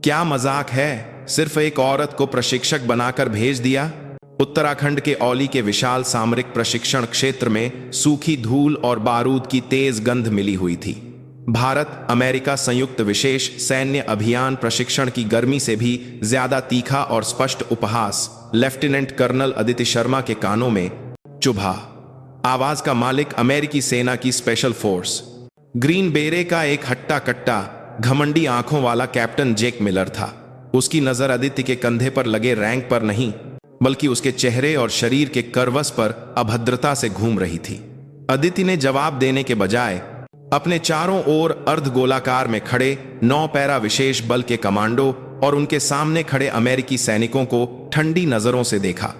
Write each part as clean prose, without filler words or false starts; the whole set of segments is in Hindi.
क्या मजाक है, सिर्फ एक औरत को प्रशिक्षक बनाकर भेज दिया। उत्तराखंड के औली के विशाल सामरिक प्रशिक्षण क्षेत्र में सूखी धूल और बारूद की तेज गंध मिली हुई थी। भारत अमेरिका संयुक्त विशेष सैन्य अभियान प्रशिक्षण की गर्मी से भी ज्यादा तीखा और स्पष्ट उपहास लेफ्टिनेंट कर्नल अदिति शर्मा के कानों में चुभा। आवाज का मालिक अमेरिकी सेना की स्पेशल फोर्स ग्रीन बेरे का एक हट्टा कट्टा घमंडी आंखों वाला कैप्टन जेक मिलर था। उसकी नजर अदिति के कंधे पर लगे रैंक पर नहीं, बल्कि उसके चेहरे और शरीर के करवस पर अभद्रता से घूम रही थी। अदिति ने जवाब देने के बजाय अपने चारों ओर अर्धगोलाकार में खड़े 9 पैरा विशेष बल के कमांडो और उनके सामने खड़े अमेरिकी सैनिकों को ठंडी नजरों से देखा।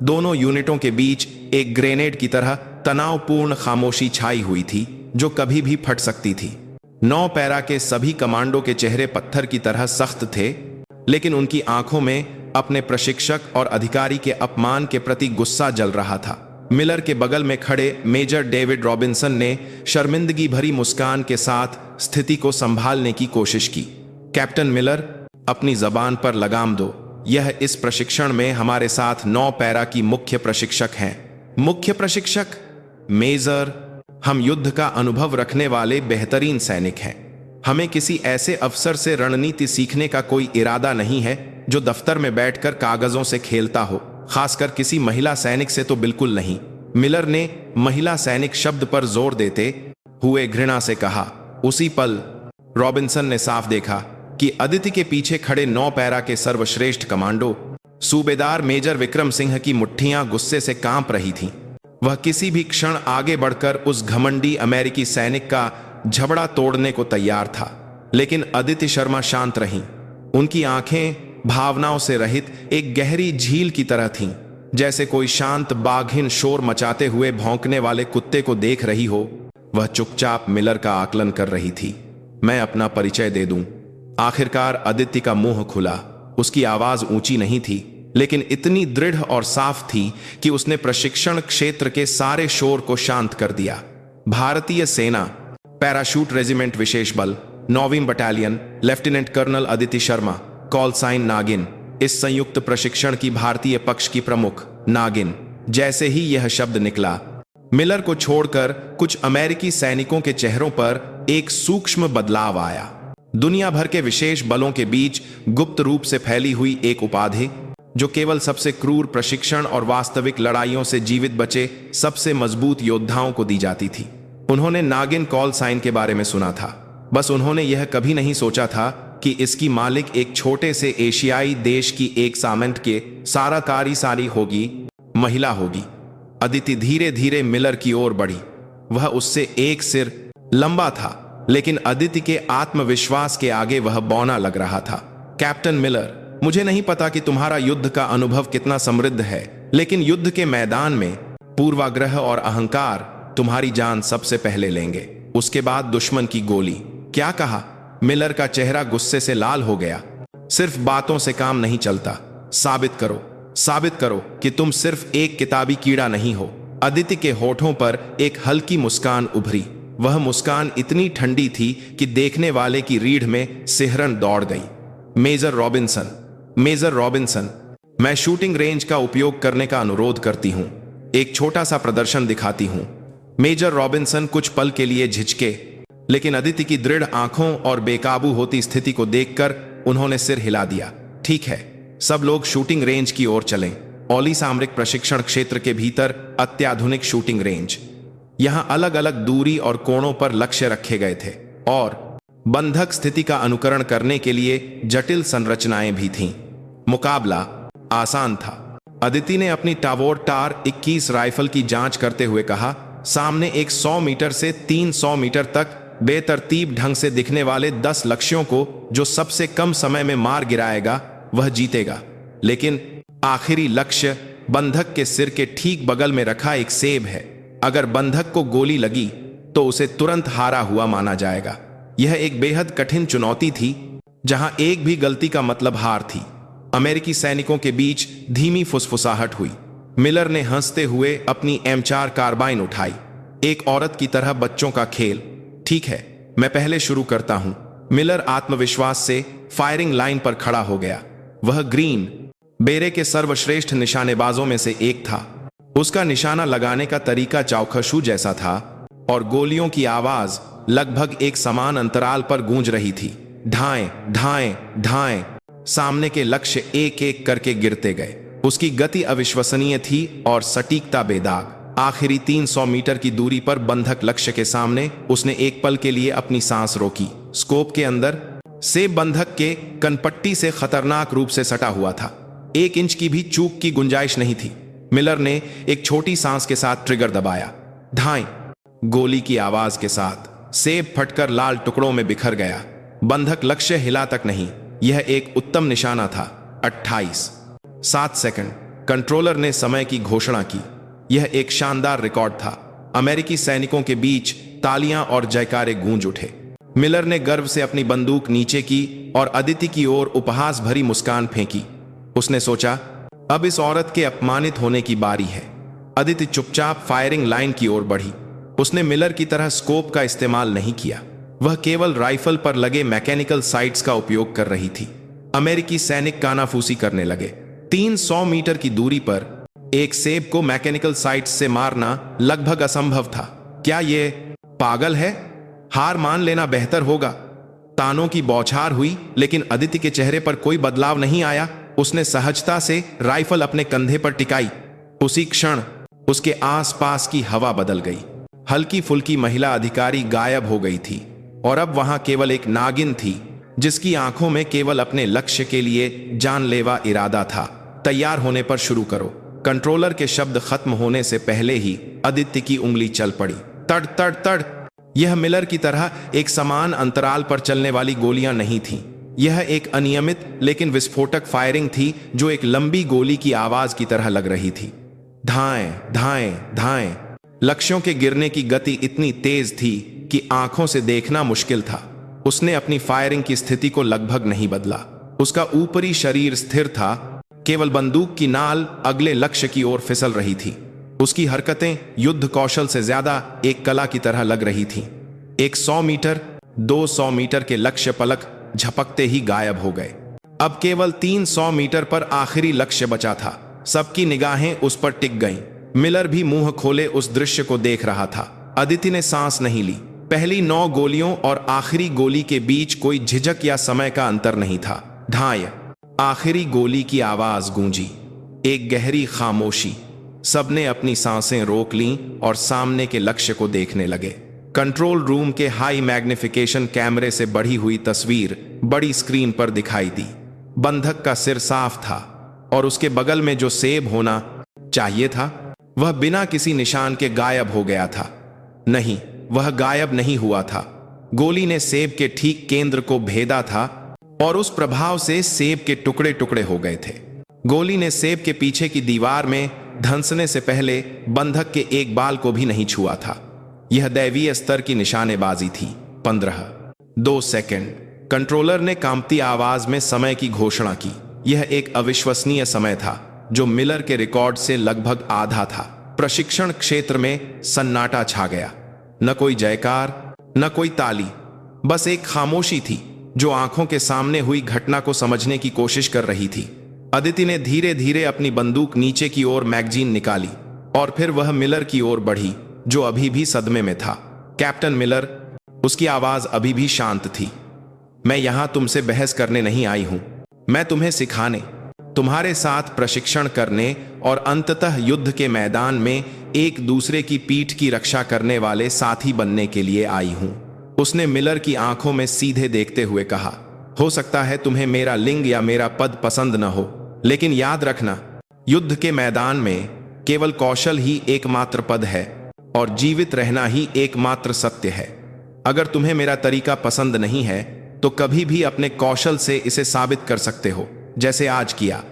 दोनों यूनिटों के बीच एक ग्रेनेड की तरह तनावपूर्ण खामोशी छाई हुई थी जो कभी भी फट सकती थी। 9 पैरा के सभी कमांडो के चेहरे पत्थर की तरह सख्त थे, लेकिन उनकी आंखों में अपने प्रशिक्षक और अधिकारी के अपमान के प्रति गुस्सा जल रहा था। मिलर के बगल में खड़े मेजर डेविड रॉबिन्सन ने शर्मिंदगी भरी मुस्कान के साथ स्थिति को संभालने की कोशिश की। कैप्टन मिलर, अपनी जबान पर लगाम दो। यह इस प्रशिक्षण में हमारे साथ 9 पैरा की मुख्य प्रशिक्षक हैं। मुख्य प्रशिक्षक? मेजर, हम युद्ध का अनुभव रखने वाले बेहतरीन सैनिक हैं। हमें किसी ऐसे अफसर से रणनीति सीखने का कोई इरादा नहीं है जो दफ्तर में बैठकर कागजों से खेलता हो, खासकर किसी महिला सैनिक से तो बिल्कुल नहीं। मिलर ने महिला सैनिक शब्द पर जोर देते हुए घृणा से कहा। उसी पल रॉबिन्सन ने साफ देखा कि अदिति के पीछे खड़े 9 पैरा के सर्वश्रेष्ठ कमांडो सूबेदार मेजर विक्रम सिंह की मुट्ठियां गुस्से से कांप रही थीं। वह किसी भी क्षण आगे बढ़कर उस घमंडी अमेरिकी सैनिक का झबड़ा तोड़ने को तैयार था, लेकिन अदिति शर्मा शांत रहीं। उनकी आंखें भावनाओं से रहित एक गहरी झील की तरह थीं, जैसे कोई शांत बाघिन शोर मचाते हुए भौंकने वाले कुत्ते को देख रही हो। वह चुपचाप मिलर का आकलन कर रही थी। मैं अपना परिचय दे दूं। आखिरकार अदिति का मुंह खुला। उसकी आवाज ऊंची नहीं थी, लेकिन इतनी दृढ़ और साफ थी कि उसने प्रशिक्षण क्षेत्र के सारे शोर को शांत कर दिया। भारतीय सेना पैराशूट रेजिमेंट विशेष बल 9वीं battalion lieutenant colonel Aditi Sharma, call sign Nagin. इस संयुक्त प्रशिक्षण की भारतीय पक्ष की प्रमुख नागिन। जैसे ही यह शब्द निकला, मिलर को छोड़कर कुछ अमेरिकी सैनिकों के चेहरों पर एक सूक्ष्म बदलाव आया। दुनिया भर के विशेष बलों के बीच गुप्त रूप से फैली हुई एक उपाधि जो केवल सबसे क्रूर प्रशिक्षण और वास्तविक लड़ाइयों से जीवित बचे सबसे मजबूत योद्धाओं को दी जाती थी। उन्होंने नागिन कॉल साइन के बारे में सुना था, बस उन्होंने यह कभी नहीं सोचा था कि इसकी मालिक एक छोटे से एशियाई देश की एक सामंत के सारी होगी, महिला होगी। अदिति धीरे धीरे मिलर की ओर बढ़ी। वह उससे एक सिर लंबा था, लेकिन अदिति के आत्मविश्वास के आगे वह बौना लग रहा था। कैप्टन मिलर, मुझे नहीं पता कि तुम्हारा युद्ध का अनुभव कितना समृद्ध है, लेकिन युद्ध के मैदान में पूर्वाग्रह और अहंकार तुम्हारी जान सबसे पहले लेंगे, उसके बाद दुश्मन की गोली। क्या कहा? मिलर का चेहरा गुस्से से लाल हो गया। सिर्फ बातों से काम नहीं चलता। साबित करो कि तुम सिर्फ एक किताबी कीड़ा नहीं हो। अदिति के होठों पर एक हल्की मुस्कान उभरी। वह मुस्कान इतनी ठंडी थी कि देखने वाले की रीढ़ में सिहरन दौड़ गई। मेजर रॉबिन्सन, मैं शूटिंग रेंज का उपयोग करने का अनुरोध करती हूं। एक छोटा सा प्रदर्शन दिखाती हूं। मेजर रॉबिन्सन कुछ पल के लिए झिझके, लेकिन अदिति की दृढ़ आंखों और बेकाबू होती स्थिति को देखकर उन्होंने सिर हिला दिया। ठीक है, सब लोग शूटिंग रेंज की ओर चलें। औली सामरिक प्रशिक्षण क्षेत्र के भीतर अत्याधुनिक शूटिंग रेंज। यहां अलग अलग दूरी और कोणों पर लक्ष्य रखे गए थे और बंधक स्थिति का अनुकरण करने के लिए जटिल संरचनाएं भी थीं। मुकाबला आसान था। अदिति ने अपनी टावोर टार 21 राइफल की जांच करते हुए कहा, सामने एक 100 मीटर से 300 मीटर तक बेतरतीब ढंग से दिखने वाले 10 लक्ष्यों को जो सबसे कम समय में मार गिराएगा वह जीतेगा। लेकिन आखिरी लक्ष्य बंधक के सिर के ठीक बगल में रखा एक सेब है। अगर बंधक को गोली लगी तो उसे तुरंत हारा हुआ माना जाएगा। यह एक बेहद कठिन चुनौती थी, जहां एक भी गलती का मतलब हार थी। अमेरिकी सैनिकों के बीच धीमी फुसफुसाहट हुई। मिलर ने हंसते हुए अपनी M4 कार्बाइन उठाई। एक औरत की तरह बच्चों का खेल। ठीक है, मैं पहले शुरू करता हूं। मिलर आत्मविश्वास से फायरिंग लाइन पर खड़ा हो गया। वह ग्रीन बेरे के सर्वश्रेष्ठ निशानेबाजों में से एक था। उसका निशाना लगाने का तरीका चौखशू जैसा था और गोलियों की आवाज लगभग एक समान अंतराल पर गूंज रही थी। ढाएं ढाएं ढाएं। सामने के लक्ष्य एक एक करके गिरते गए। उसकी गति अविश्वसनीय थी और सटीकता बेदाग। आखिरी 300 मीटर की दूरी पर बंधक लक्ष्य के सामने उसने एक पल के लिए अपनी सांस रोकी। स्कोप के अंदर सेब बंधक के कनपट्टी से खतरनाक रूप से सटा हुआ था। 1 इंच की भी चूक की गुंजाइश नहीं थी। मिलर ने एक छोटी सांस के साथ ट्रिगर दबाया। ढाई। गोली की आवाज के साथ सेब फटकर लाल टुकड़ों में बिखर गया। बंधक लक्ष्य हिला तक नहीं। यह एक उत्तम निशाना था। 28 7 सेकंड। कंट्रोलर ने समय की घोषणा की। यह एक शानदार रिकॉर्ड था। अमेरिकी सैनिकों के बीच तालियां और जयकारे गूंज उठे। मिलर ने गर्व से अपनी बंदूक नीचे की और अदिति की ओर उपहास भरी मुस्कान फेंकी। उसने सोचा, अब इस औरत के अपमानित होने की बारी है। अदिति चुपचाप फायरिंग लाइन की ओर बढ़ी। उसने मिलर की तरह स्कोप का इस्तेमाल नहीं किया। वह केवल राइफल पर लगे मैकेनिकल साइट्स का उपयोग कर रही थी। अमेरिकी सैनिक कानाफूसी करने लगे। 300 मीटर की दूरी पर एक सेब को मैकेनिकल साइट्स से मारना लगभग असंभव था। क्या ये पागल है? हार मान लेना बेहतर होगा। तानों की बौछार हुई, लेकिन अदिति के चेहरे पर कोई बदलाव नहीं आया। उसने सहजता से राइफल अपने कंधे पर टिकाई। उसी क्षण उसके आसपास की हवा बदल गई। हल्की फुल्की महिला अधिकारी गायब हो गई थी और अब वहां केवल एक नागिन थी, जिसकी आंखों में केवल अपने लक्ष्य के लिए जानलेवा इरादा था। तैयार होने पर शुरू करो। कंट्रोलर के शब्द खत्म होने से पहले ही अदिति की उंगली चल पड़ी। तड़ तड़ तड़। यह मिलर की तरह एक समान अंतराल पर चलने वाली गोलियां नहीं थीं। यह एक अनियमित लेकिन विस्फोटक फायरिंग थी जो एक लंबी गोली की आवाज की तरह लग रही थी। धाएं धाएं धाएं। लक्ष्यों के गिरने की गति इतनी तेज थी कि आंखों से देखना मुश्किल था। उसने अपनी फायरिंग की स्थिति को लगभग नहीं बदला। उसका ऊपरी शरीर स्थिर था, केवल बंदूक की नाल अगले लक्ष्य की ओर फिसल रही थी। उसकी हरकतें युद्ध कौशल से ज्यादा एक कला की तरह लग रही थीं। 100 मीटर 200 मीटर के लक्ष्य पलक झपकते ही गायब हो गए। अब केवल 300 मीटर पर आखिरी लक्ष्य बचा था। सबकी निगाहें उस पर टिक गईं। मिलर भी मुंह खोले उस दृश्य को देख रहा था। अदिति ने सांस नहीं ली। पहली 9 गोलियों और आखिरी गोली के बीच कोई झिझक या समय का अंतर नहीं था। ढाई। आखिरी गोली की आवाज गूंजी। एक गहरी खामोशी। सबने अपनी सांसें रोक लीं और सामने के लक्ष्य को देखने लगे। कंट्रोल रूम के हाई मैग्निफिकेशन कैमरे से बढ़ी हुई तस्वीर बड़ी स्क्रीन पर दिखाई दी। बंधक का सिर साफ था और उसके बगल में जो सेब होना चाहिए था, वह बिना किसी निशान के गायब हो गया था। नहीं, वह गायब नहीं हुआ था। गोली ने सेब के ठीक केंद्र को भेदा था और उस प्रभाव से सेब के टुकड़े टुकड़े हो गए थे। गोली ने सेब के पीछे की दीवार में धंसने से पहले बंधक के एक बाल को भी नहीं छुआ था। यह दैवीय स्तर की निशानेबाजी थी। 15 2 सेकंड। कंट्रोलर ने कांपती आवाज में समय की घोषणा की। यह एक अविश्वसनीय समय था जो मिलर के रिकॉर्ड से लगभग आधा था। प्रशिक्षण क्षेत्र में सन्नाटा छा गया। न कोई जयकार, न कोई ताली, बस एक खामोशी थी जो आंखों के सामने हुई घटना को समझने की कोशिश कर रही थी। अदिति ने धीरे धीरे अपनी बंदूक नीचे की ओर मैगजीन निकाली और फिर वह मिलर की ओर बढ़ी, जो अभी भी सदमे में था। कैप्टन मिलर, उसकी आवाज अभी भी शांत थी। मैं यहां तुमसे बहस करने नहीं आई हूं। मैं तुम्हें सिखाने, तुम्हारे साथ प्रशिक्षण करने और अंततः युद्ध के मैदान में एक दूसरे की पीठ की रक्षा करने वाले साथी बनने के लिए आई हूं। उसने मिलर की आंखों में सीधे देखते हुए कहा, हो सकता है तुम्हें मेरा लिंग या मेरा पद पसंद न हो, लेकिन याद रखना, युद्ध के मैदान में केवल कौशल ही एकमात्र पद है और जीवित रहना ही एकमात्र सत्य है। अगर तुम्हें मेरा तरीका पसंद नहीं है तो कभी भी अपने कौशल से इसे साबित कर सकते हो, जैसे आज किया।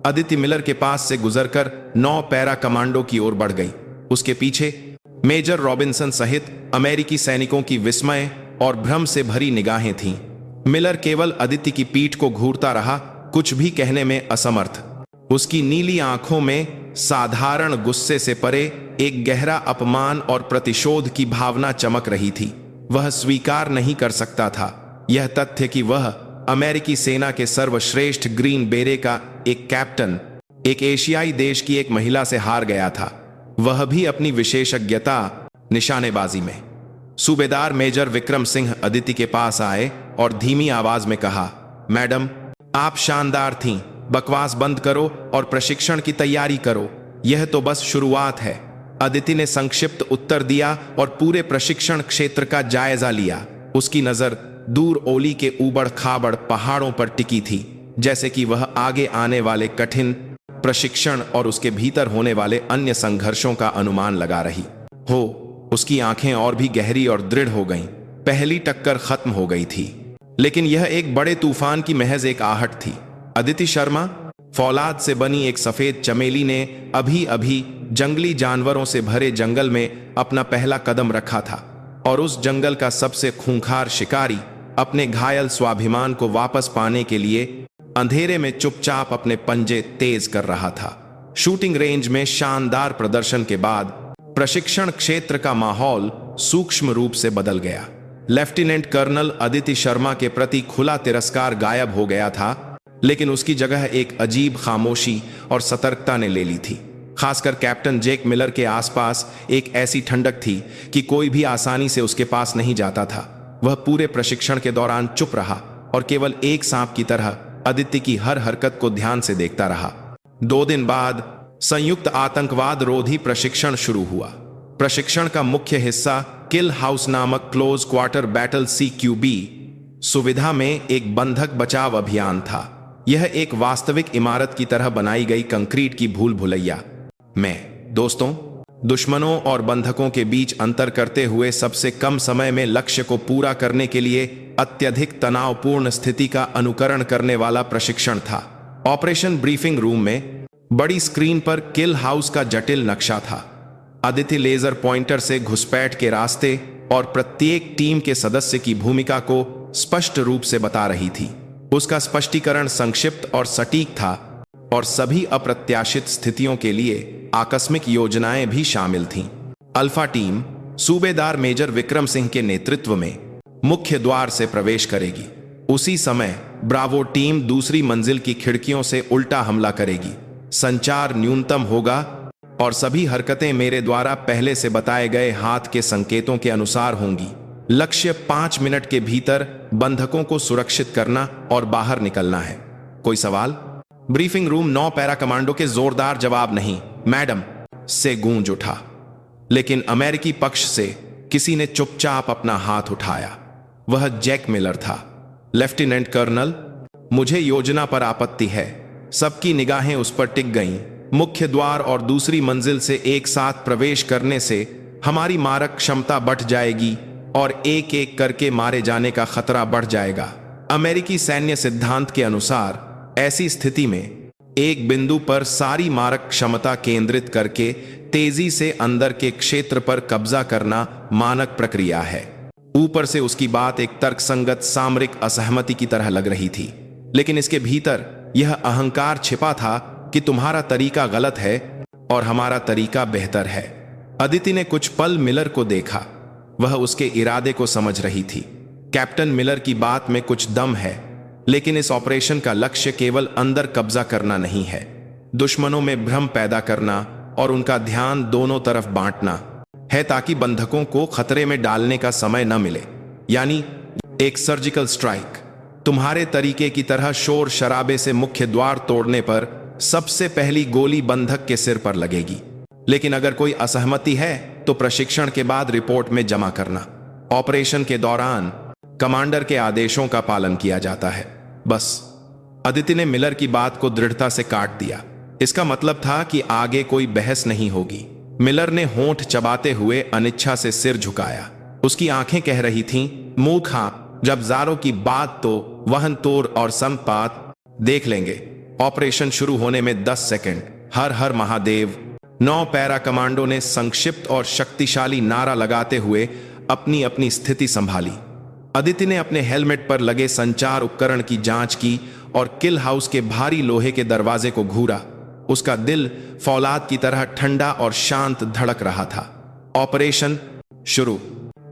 अदिति मिलर के पास से गुजरकर 9 पैरा कमांडो की ओर बढ़ गई। उसके पीछे मेजर रॉबिन्सन सहित अमेरिकी सैनिकों की विस्मय और भ्रम से भरी निगाहें थीं। मिलर केवल अदिति की पीठ को घूरता रहा, कुछ भी कहने में असमर्थ। उसकी नीली आंखों में साधारण गुस्से से परे एक गहरा अपमान और प्रतिशोध की भावना चमक रही थी। वह स्वीकार नहीं कर सकता था यह तथ्य कि वह अमेरिकी सेना के सर्वश्रेष्ठ ग्रीन बेरे का एक कैप्टन एक एशियाई देश की एक महिला से हार गया था, वह भी अपनी विशेषज्ञता निशानेबाजी में। सूबेदार मेजर विक्रम सिंह अदिति के पास आए और धीमी आवाज में कहा, मैडम, आप शानदार थीं, बकवास बंद करो और प्रशिक्षण की तैयारी करो, यह तो बस शुरुआत है। अदिति ने संक्षिप्त उत्तर दिया और पूरे प्रशिक्षण क्षेत्र का जायजा लिया। उसकी नजर दूर ओली के ऊबड़ खाबड़ पहाड़ों पर टिकी थी, जैसे कि वह आगे आने वाले कठिन प्रशिक्षण और उसके भीतर होने वाले अन्य संघर्षों का अनुमान लगा रही हो। उसकी आंखें और भी गहरी और दृढ़ हो गईं। पहली टक्कर खत्म हो गई थी, लेकिन यह एक बड़े तूफान की महज एक आहट थी। अदिति शर्मा, फौलाद से बनी एक सफेद चमेली, ने अभी अभी जंगली जानवरों से भरे जंगल में अपना पहला कदम रखा था और उस जंगल का सबसे खूंखार शिकारी अपने घायल स्वाभिमान को वापस पाने के लिए अंधेरे में चुपचाप अपने पंजे तेज कर रहा था। शूटिंग रेंज में शानदार प्रदर्शन के बाद प्रशिक्षण क्षेत्र का माहौल सूक्ष्म रूप से बदल गया। लेफ्टिनेंट कर्नल अदिति शर्मा के प्रति खुला तिरस्कार गायब हो गया था, लेकिन उसकी जगह एक अजीब खामोशी और सतर्कता ने ले ली थी। खासकर कैप्टन जैक मिलर के आसपास एक ऐसी ठंडक थी कि कोई भी आसानी से उसके पास नहीं जाता था। वह पूरे प्रशिक्षण के दौरान चुप रहा और केवल एक सांप की तरह अदिति की हर हरकत को ध्यान से देखता रहा। 2 दिन बाद संयुक्त आतंकवाद रोधी प्रशिक्षण शुरू हुआ। प्रशिक्षण का मुख्य हिस्सा किल हाउस नामक क्लोज क्वार्टर बैटल CQB सुविधा में एक बंधक बचाव अभियान था। यह एक वास्तविक इमारत की तरह बनाई गई कंक्रीट की भूल भुलैया में दोस्तों, दुश्मनों और बंधकों के बीच अंतर करते हुए सबसे कम समय में लक्ष्य को पूरा करने के लिए अत्यधिक तनावपूर्ण स्थिति का अनुकरण करने वाला प्रशिक्षण था। ऑपरेशन ब्रीफिंग रूम में बड़ी स्क्रीन पर किल हाउस का जटिल नक्शा था। अदिति लेजर पॉइंटर से घुसपैठ के रास्ते और प्रत्येक टीम के सदस्य की भूमिका को स्पष्ट रूप से बता रही थी। उसका स्पष्टीकरण संक्षिप्त और सटीक था और सभी अप्रत्याशित स्थितियों के लिए आकस्मिक योजनाएं भी शामिल थीं। अल्फा टीम सूबेदार मेजर विक्रम सिंह के नेतृत्व में मुख्य द्वार से प्रवेश करेगी। उसी समय ब्रावो टीम दूसरी मंजिल की खिड़कियों से उल्टा हमला करेगी। संचार न्यूनतम होगा और सभी हरकतें मेरे द्वारा पहले से बताए गए हाथ के संकेतों के अनुसार होंगी। लक्ष्य 5 मिनट के भीतर बंधकों को सुरक्षित करना और बाहर निकलना है। कोई सवाल? ब्रीफिंग रूम 9 पैरा कमांडो के जोरदार जवाब नहीं मैडम से गूंज उठा, लेकिन अमेरिकी पक्ष से किसी ने चुपचाप अपना हाथ उठाया। वह जैक मिलर था। लेफ्टिनेंट कर्नल, मुझे योजना पर आपत्ति है। सबकी निगाहें उस पर टिक गईं। मुख्य द्वार और दूसरी मंजिल से एक साथ प्रवेश करने से हमारी मारक क्षमता बढ़ जाएगी और एक एक करके मारे जाने का खतरा बढ़ जाएगा। अमेरिकी सैन्य सिद्धांत के अनुसार ऐसी स्थिति में एक बिंदु पर सारी मारक क्षमता केंद्रित करके तेजी से अंदर के क्षेत्र पर कब्जा करना मानक प्रक्रिया है। ऊपर से उसकी बात एक तर्कसंगत सामरिक असहमति की तरह लग रही थी, लेकिन इसके भीतर यह अहंकार छिपा था कि तुम्हारा तरीका गलत है और हमारा तरीका बेहतर है। अदिति ने कुछ पल मिलर को देखा। वह उसके इरादे को समझ रही थी। कैप्टन मिलर की बात में कुछ दम है, लेकिन इस ऑपरेशन का लक्ष्य केवल अंदर कब्जा करना नहीं है, दुश्मनों में भ्रम पैदा करना और उनका ध्यान दोनों तरफ बांटना है, ताकि बंधकों को खतरे में डालने का समय न मिले। यानी एक सर्जिकल स्ट्राइक। तुम्हारे तरीके की तरह शोर शराबे से मुख्य द्वार तोड़ने पर सबसे पहली गोली बंधक के सिर पर लगेगी, लेकिन अगर कोई असहमति है तो प्रशिक्षण के बाद रिपोर्ट में जमा करना। ऑपरेशन के दौरान कमांडर के आदेशों का पालन किया जाता है, बस। अदिति ने मिलर की बात को दृढ़ता से काट दिया। इसका मतलब था कि आगे कोई बहस नहीं होगी। मिलर ने होंठ चबाते हुए अनिच्छा से सिर झुकाया। उसकी आंखें कह रही थीं, मूर्खा, जब जारों की बात तो वहन तोड़ और संपात देख लेंगे। ऑपरेशन शुरू होने में 10 सेकंड। हर हर महादेव। 9 पैरा कमांडो ने संक्षिप्त और शक्तिशाली नारा लगाते हुए अपनी अपनी स्थिति संभाली। अदिति ने अपने हेलमेट पर लगे संचार उपकरण की जांच की और किल हाउस के भारी लोहे के दरवाजे को घूरा। उसका दिल फौलाद की तरह ठंडा और शांत धड़क रहा था। ऑपरेशन शुरू।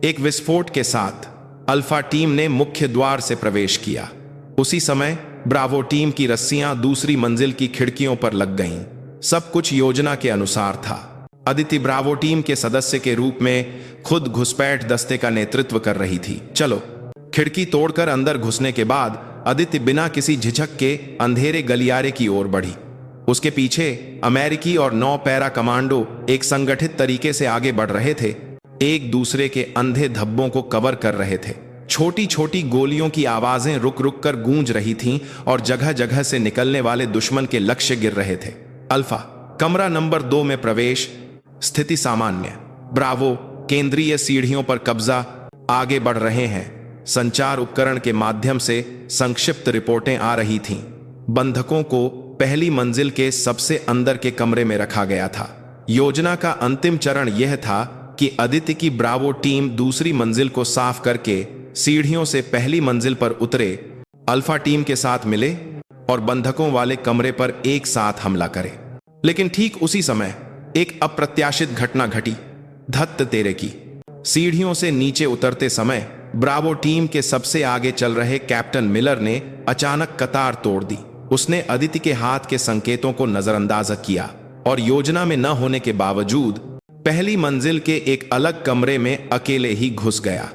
एक विस्फोट के साथ अल्फा टीम ने मुख्य द्वार से प्रवेश किया। उसी समय ब्रावो टीम की रस्सियां दूसरी मंजिल की खिड़कियों पर लग गईं। सब कुछ योजना के अनुसार था। अदिति ब्रावो टीम के सदस्य के रूप में खुद घुसपैठ दस्ते का नेतृत्व कर रही थी। चलो। खिड़की तोड़कर अंदर घुसने के बाद अदिति बिना किसी झिझक के अंधेरे गलियारे की ओर बढ़ी। उसके पीछे अमेरिकी और 9 पैरा कमांडो एक संगठित तरीके से आगे बढ़ रहे थे, एक दूसरे के अंधे धब्बों को कवर कर रहे थे। छोटी छोटी गोलियों की आवाजें रुक रुक कर गूंज रही थीं और जगह जगह से निकलने वाले दुश्मन के लक्ष्य गिर रहे थे। अल्फा कमरा नंबर 2 में प्रवेश। स्थिति सामान्य। ब्रावो केंद्रीय सीढ़ियों पर कब्जा। आगे बढ़ रहे हैं। संचार उपकरण के माध्यम से संक्षिप्त रिपोर्टें आ रही थीं। बंधकों को पहली मंजिल के सबसे अंदर के कमरे में रखा गया था। योजना का अंतिम चरण यह था कि अदिति की ब्रावो टीम दूसरी मंजिल को साफ करके सीढ़ियों से पहली मंजिल पर उतरे, अल्फा टीम के साथ मिले और बंधकों वाले कमरे पर एक साथ हमला करे। लेकिन ठीक उसी समय एक अप्रत्याशित घटना घटी। धत्त तेरे की। सीढ़ियों से नीचे उतरते समय ब्रावो टीम के सबसे आगे चल रहे कैप्टन मिलर ने अचानक कतार तोड़ दी। उसने अदिति के हाथ के संकेतों को नजरअंदाज किया और योजना में न होने के बावजूद पहली मंजिल के एक अलग कमरे में अकेले ही घुस गया।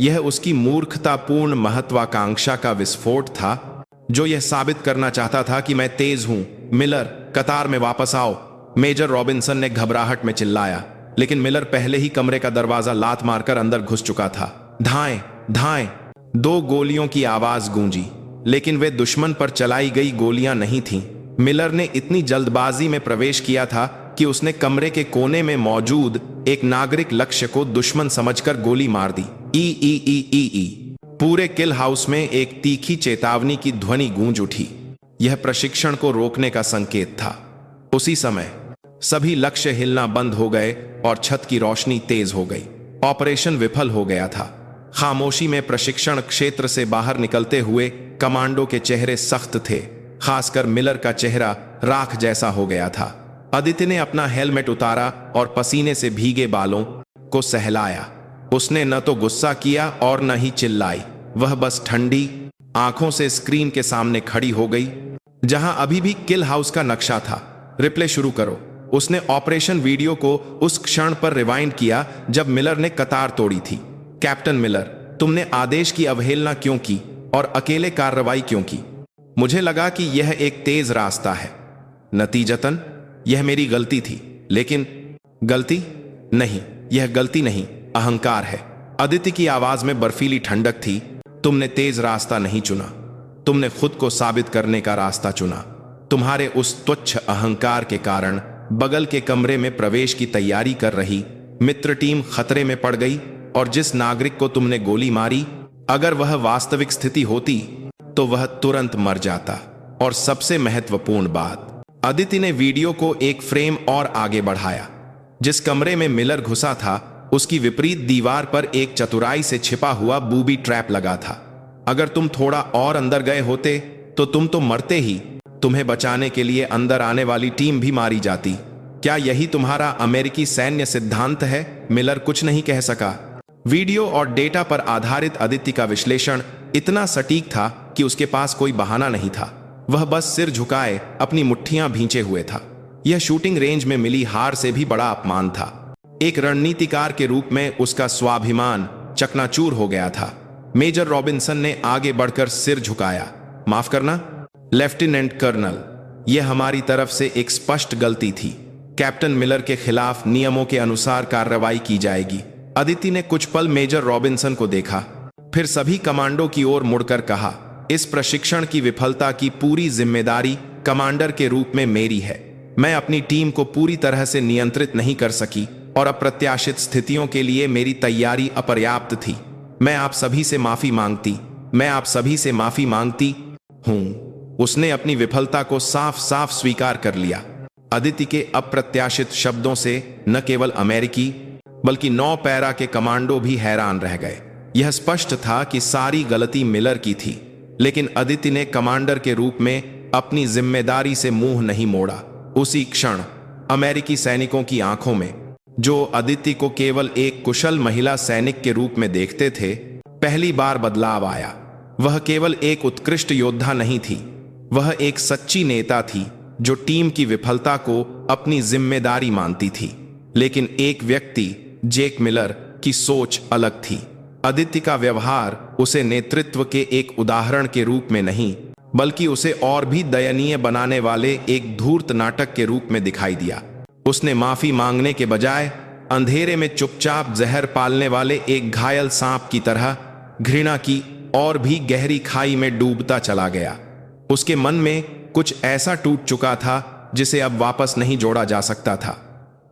यह उसकी मूर्खतापूर्ण महत्वाकांक्षा का विस्फोट था, जो यह साबित करना चाहता था कि मैं तेज हूं। मिलर, कतार में वापस आओ, मेजर रॉबिन्सन ने घबराहट में चिल्लाया। लेकिन मिलर पहले ही कमरे का दरवाजा लात मारकर अंदर घुस चुका था। धाएं, धाएं। 2 गोलियों की आवाज गूंजी, लेकिन वे दुश्मन पर चलाई गई गोलियां नहीं थीं। मिलर ने इतनी जल्दबाजी में प्रवेश किया था कि उसने कमरे के कोने में मौजूद एक नागरिक लक्ष्य को दुश्मन समझकर गोली मार दी। ई। पूरे किल हाउस में एक तीखी चेतावनी की ध्वनि गूंज उठी। यह प्रशिक्षण को रोकने का संकेत था। उसी समय सभी लक्ष्य हिलना बंद हो गए और छत की रोशनी तेज हो गई। ऑपरेशन विफल हो गया था। खामोशी में प्रशिक्षण क्षेत्र से बाहर निकलते हुए कमांडो के चेहरे सख्त थे। खासकर मिलर का चेहरा राख जैसा हो गया था। अदिति ने अपना हेलमेट उतारा और पसीने से भीगे बालों को सहलाया। उसने न तो गुस्सा किया और न ही चिल्लाई। वह बस ठंडी आंखों से स्क्रीन के सामने खड़ी हो गई, जहां अभी भी किल हाउस का नक्शा था। रिप्ले शुरू करो। उसने ऑपरेशन वीडियो को उस क्षण पर रिवाइंड किया जब मिलर ने कतार तोड़ी थी। कैप्टन मिलर, तुमने आदेश की अवहेलना क्यों की और अकेले कार्रवाई क्यों की? मुझे लगा कि यह एक तेज रास्ता है। नतीजतन यह मेरी गलती थी। लेकिन गलती नहीं, यह गलती नहीं, अहंकार है। अदिति की आवाज में बर्फीली ठंडक थी। तुमने तेज रास्ता नहीं चुना, तुमने खुद को साबित करने का रास्ता चुना। तुम्हारे उस तुच्छ अहंकार के कारण बगल के कमरे में प्रवेश की तैयारी कर रही मित्र टीम खतरे में पड़ गई और जिस नागरिक को तुमने गोली मारी, अगर वह वास्तविक स्थिति होती तो वह तुरंत मर जाता। और सबसे महत्वपूर्ण बात, अदिति ने वीडियो को एक फ्रेम और आगे बढ़ाया। जिस कमरे में मिलर घुसा था, उसकी विपरीत दीवार पर एक चतुराई से छिपा हुआ बूबी ट्रैप लगा था। अगर तुम थोड़ा और अंदर गए होते तो तुम तो मरते ही। तुम्हें बचाने के लिए अंदर आने वाली टीम भी मारी जाती। क्या यही तुम्हारा अमेरिकी सैन्य सिद्धांत है? मिलर कुछ नहीं कह सका। वीडियो और डेटा पर आधारित अदिति का विश्लेषण इतना सटीक था कि उसके पास कोई बहाना नहीं था। वह बस सिर झुकाए अपनी मुट्ठियां भींचे हुए था। यह शूटिंग रेंज में मिली हार से भी बड़ा अपमान था। एक रणनीतिकार के रूप में उसका स्वाभिमान चकनाचूर हो गया था। मेजर रॉबिन्सन ने आगे बढ़कर सिर झुकाया। माफ करना लेफ्टिनेंट कर्नल, यह हमारी तरफ से एक स्पष्ट गलती थी। कैप्टन मिलर के खिलाफ नियमों के अनुसार कार्रवाई की जाएगी। अदिति ने कुछ पल मेजर रॉबिन्सन को देखा, फिर सभी कमांडो की ओर मुड़कर कहा, इस प्रशिक्षण की विफलता की पूरी जिम्मेदारी कमांडर के रूप में मेरी है। मैं अपनी टीम को पूरी तरह से नियंत्रित नहीं कर सकी और अप्रत्याशित स्थितियों के लिए मेरी तैयारी अपर्याप्त थी। मैं आप सभी से माफी मांगती हूं। उसने अपनी विफलता को साफ साफ स्वीकार कर लिया। अदिति के अप्रत्याशित शब्दों से न केवल अमेरिकी बल्कि 9 पैरा के कमांडो भी हैरान रह गए। यह स्पष्ट था कि सारी गलती मिलर की थी, लेकिन अदिति ने कमांडर के रूप में अपनी जिम्मेदारी से मुंह नहीं मोड़ा। उसी क्षण अमेरिकी सैनिकों की आंखों में, जो अदिति को केवल एक कुशल महिला सैनिक के रूप में देखते थे, पहली बार बदलाव आया। वह केवल एक उत्कृष्ट योद्धा नहीं थी, वह एक सच्ची नेता थी जो टीम की विफलता को अपनी जिम्मेदारी मानती थी। लेकिन एक व्यक्ति, जेक मिलर, की सोच अलग थी। अदिति का व्यवहार उसे नेतृत्व के एक उदाहरण के रूप में नहीं, बल्कि उसे और भी दयनीय बनाने वाले एक धूर्त नाटक के रूप में दिखाई दिया। उसने माफी मांगने के बजाय अंधेरे में चुपचाप जहर पालने वाले एक घायल सांप की तरह घृणा की और भी गहरी खाई में डूबता चला गया। उसके मन में कुछ ऐसा टूट चुका था जिसे अब वापस नहीं जोड़ा जा सकता था।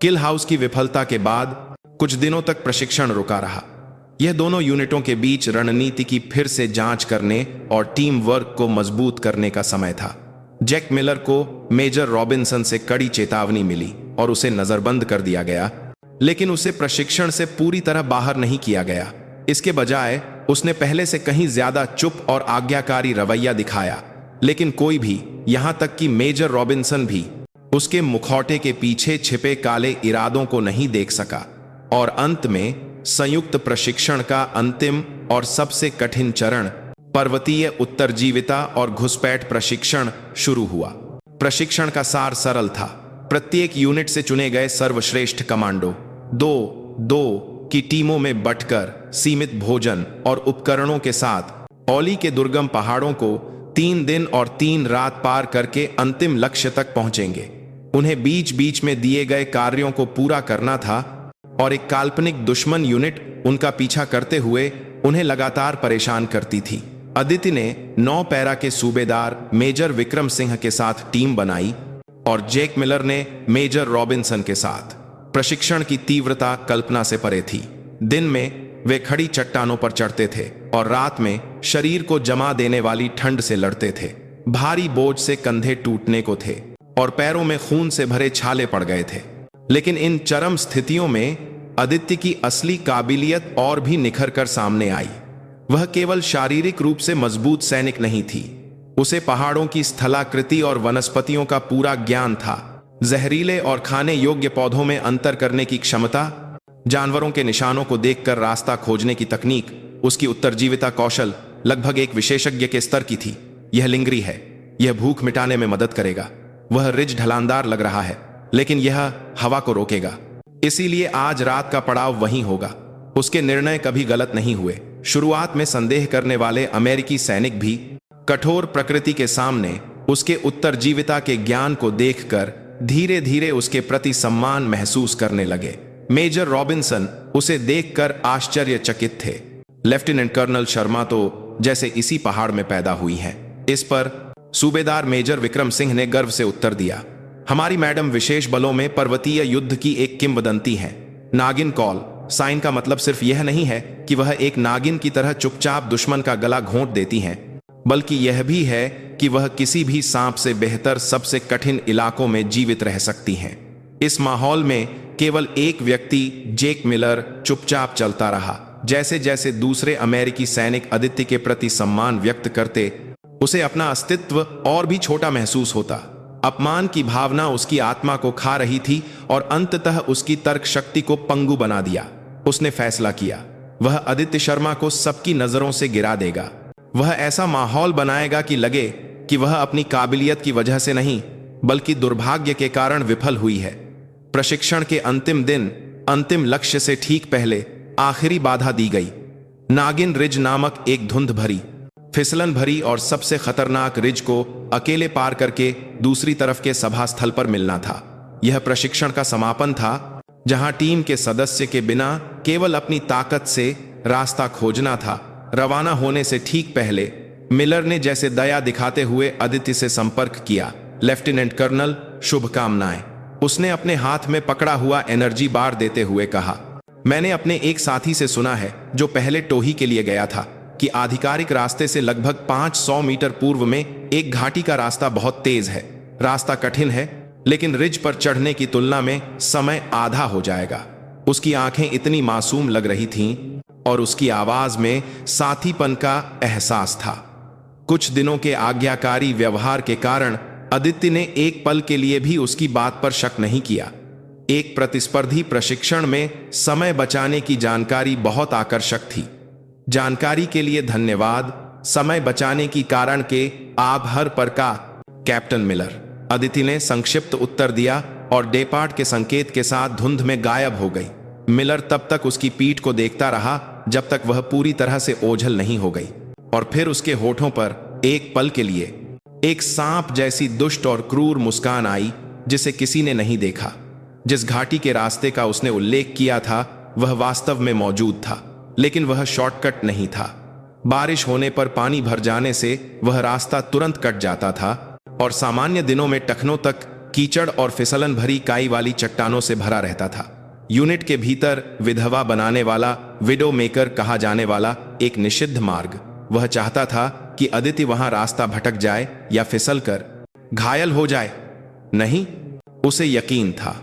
किल हाउस की विफलता के बाद कुछ दिनों तक प्रशिक्षण रुका रहा। यह दोनों यूनिटों के बीच रणनीति की फिर से जांच करने और टीम वर्क को मजबूत करने का समय था। जैक मिलर को मेजर रॉबिन्सन से कड़ी चेतावनी मिली और उसे नजरबंद कर दिया गया, लेकिन उसे प्रशिक्षण से पूरी तरह बाहर नहीं किया गया। इसके बजाय उसने पहले से कहीं ज्यादा चुप और आज्ञाकारी रवैया दिखाया। लेकिन कोई भी, यहां तक कि मेजर रॉबिन्सन भी, उसके मुखौटे के पीछे छिपे काले इरादों को नहीं देख सका। और अंत में संयुक्त प्रशिक्षण का अंतिम और सबसे कठिन चरण, पर्वतीय उत्तरजीविता और घुसपैठ प्रशिक्षण शुरू हुआ। प्रशिक्षण का सार सरल था। प्रत्येक यूनिट से चुने गए सर्वश्रेष्ठ कमांडो 2-2 की टीमों में बंटकर सीमित भोजन और उपकरणों के साथ ओली के दुर्गम पहाड़ों को 3 दिन और 3 रात पार करके अंतिम लक्ष्य तक पहुंचेंगे। उन्हें बीच बीच में दिए गए कार्यों को पूरा करना था और एक काल्पनिक दुश्मन यूनिट उनका पीछा करते हुए उन्हें लगातार परेशान करती थी। अदिति ने 9 पैरा के सूबेदार मेजर विक्रम सिंह के साथ टीम बनाई और जैक मिलर ने मेजर रॉबिन्सन के साथ। प्रशिक्षण की तीव्रता कल्पना से परे थी। दिन में वे खड़ी चट्टानों पर चढ़ते थे और रात में शरीर को जमा देने वाली ठंड से लड़ते थे। भारी बोझ से कंधे टूटने को थे और पैरों में खून से भरे छाले पड़ गए थे। लेकिन इन चरम स्थितियों में अदिति की असली काबिलियत और भी निखर कर सामने आई। वह केवल शारीरिक रूप से मजबूत सैनिक नहीं थी, उसे पहाड़ों की स्थलाकृति और वनस्पतियों का पूरा ज्ञान था। जहरीले और खाने योग्य पौधों में अंतर करने की क्षमता, जानवरों के निशानों को देखकर रास्ता खोजने की तकनीक, उसकी उत्तरजीविता कौशल लगभग एक विशेषज्ञ के स्तर की थी। यह लिंगरी है, यह भूख मिटाने में मदद करेगा। वह रिज ढलानदार लग रहा है, लेकिन यह हवा को रोकेगा। इसीलिए आज रात का पड़ाव वहीं होगा। उसके निर्णय कभी गलत नहीं हुए। शुरुआत में संदेह करने वाले अमेरिकी सैनिक भी कठोर प्रकृति के सामने उसके उत्तरजीविता के ज्ञान को देखकर धीरे धीरे उसके प्रति सम्मान महसूस करने लगे। मेजर रॉबिन्सन उसे देखकर आश्चर्यचकित थे। लेफ्टिनेंट कर्नल शर्मा तो जैसे इसी पहाड़ में पैदा हुई हैं। इस पर सूबेदार मेजर विक्रम सिंह ने गर्व से उत्तर दिया, हमारी मैडम विशेष बलों में पर्वतीय युद्ध की एक किंवदंती है। नागिन कॉल साइन का मतलब सिर्फ यह नहीं है कि वह एक नागिन की तरह चुपचाप दुश्मन का गला घोंट देती हैं, बल्कि यह भी है कि वह किसी भी सांप से बेहतर सबसे कठिन इलाकों में जीवित रह सकती हैं। इस माहौल में केवल एक व्यक्ति, जैक मिलर, चुपचाप चलता रहा। जैसे जैसे दूसरे अमेरिकी सैनिक अदिति के प्रति सम्मान व्यक्त करते, उसे अपना अस्तित्व और भी छोटा महसूस होता। अपमान की भावना उसकी आत्मा को खा रही थी और अंततः उसकी तर्क शक्ति को पंगु बना दिया। उसने फैसला किया, वह आदित्य शर्मा को सबकी नजरों से गिरा देगा। वह ऐसा माहौल बनाएगा कि लगे कि वह अपनी काबिलियत की वजह से नहीं, बल्कि दुर्भाग्य के कारण विफल हुई है। प्रशिक्षण के अंतिम दिन, अंतिम लक्ष्य से ठीक पहले आखिरी बाधा दी गई। नागिन रिज नामक एक धुंध भरी, फिसलन भरी और सबसे खतरनाक रिज को अकेले पार करके दूसरी तरफ के सभा स्थल पर मिलना था। यह प्रशिक्षण का समापन था, जहां टीम के सदस्य के बिना केवल अपनी ताकत से रास्ता खोजना था। रवाना होने से ठीक पहले मिलर ने जैसे दया दिखाते हुए अदिति से संपर्क किया। लेफ्टिनेंट कर्नल, शुभकामनाएं। उसने अपने हाथ में पकड़ा हुआ एनर्जी बार देते हुए कहा, मैंने अपने एक साथी से सुना है जो पहले टोही के लिए गया था कि आधिकारिक रास्ते से लगभग 500 मीटर पूर्व में एक घाटी का रास्ता बहुत तेज है। रास्ता कठिन है, लेकिन रिज पर चढ़ने की तुलना में समय आधा हो जाएगा। उसकी आंखें इतनी मासूम लग रही थीं और उसकी आवाज में साथीपन का एहसास था। कुछ दिनों के आज्ञाकारी व्यवहार के कारण अदिति ने एक पल के लिए भी उसकी बात पर शक नहीं किया। एक प्रतिस्पर्धी प्रशिक्षण में समय बचाने की जानकारी बहुत आकर्षक थी। जानकारी के लिए धन्यवाद। समय बचाने की कारण के आभार पर का कैप्टन मिलर। अदिति ने संक्षिप्त उत्तर दिया और डेपार्ट के संकेत के साथ धुंध में गायब हो गई। मिलर तब तक उसकी पीठ को देखता रहा जब तक वह पूरी तरह से ओझल नहीं हो गई, और फिर उसके होठों पर एक पल के लिए एक सांप जैसी दुष्ट और क्रूर मुस्कान आई जिसे किसी ने नहीं देखा। जिस घाटी के रास्ते का उसने उल्लेख किया था वह वास्तव में मौजूद था, लेकिन वह शॉर्टकट नहीं था। बारिश होने पर पानी भर जाने से वह रास्ता तुरंत कट जाता था और सामान्य दिनों में टखनों तक कीचड़ और फिसलन भरी काई वाली चट्टानों से भरा रहता था। यूनिट के भीतर विधवा बनाने वाला, विडो मेकर कहा जाने वाला एक निषिद्ध मार्ग। वह चाहता था कि अदिति वहां रास्ता भटक जाए या फिसल कर घायल हो जाए। नहीं, उसे यकीन था।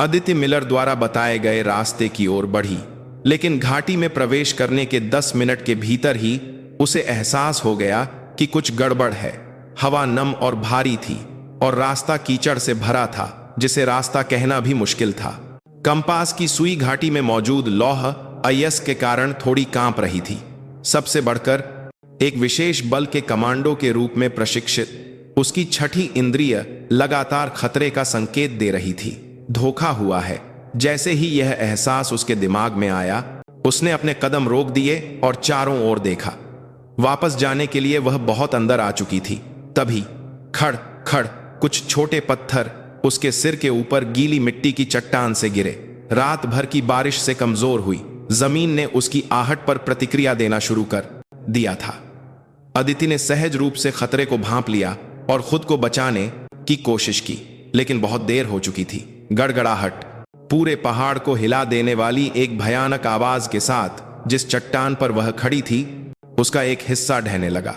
अदिति मिलर द्वारा बताए गए रास्ते की ओर बढ़ी, लेकिन घाटी में प्रवेश करने के 10 मिनट के भीतर ही उसे एहसास हो गया कि कुछ गड़बड़ है। हवा नम और भारी थी और रास्ता कीचड़ से भरा था, जिसे रास्ता कहना भी मुश्किल था। कंपास की सुई घाटी में मौजूद लौह अयस्क के कारण थोड़ी कांप रही थी। सबसे बढ़कर एक विशेष बल के कमांडो के रूप में प्रशिक्षित उसकी छठी इंद्रिय लगातार खतरे का संकेत दे रही थी। धोखा हुआ है। जैसे ही यह एहसास उसके दिमाग में आया, उसने अपने कदम रोक दिए और चारों ओर देखा। वापस जाने के लिए वह बहुत अंदर आ चुकी थी। तभी खड़ खड़ कुछ छोटे पत्थर उसके सिर के ऊपर गीली मिट्टी की चट्टान से गिरे। रात भर की बारिश से कमजोर हुई जमीन ने उसकी आहट पर प्रतिक्रिया देना शुरू कर दिया था। अदिति ने सहज रूप से खतरे को भांप लिया और खुद को बचाने की कोशिश की, लेकिन बहुत देर हो चुकी थी। गड़गड़ाहट, पूरे पहाड़ को हिला देने वाली एक भयानक आवाज के साथ जिस चट्टान पर वह खड़ी थी, उसका एक हिस्सा ढहने लगा।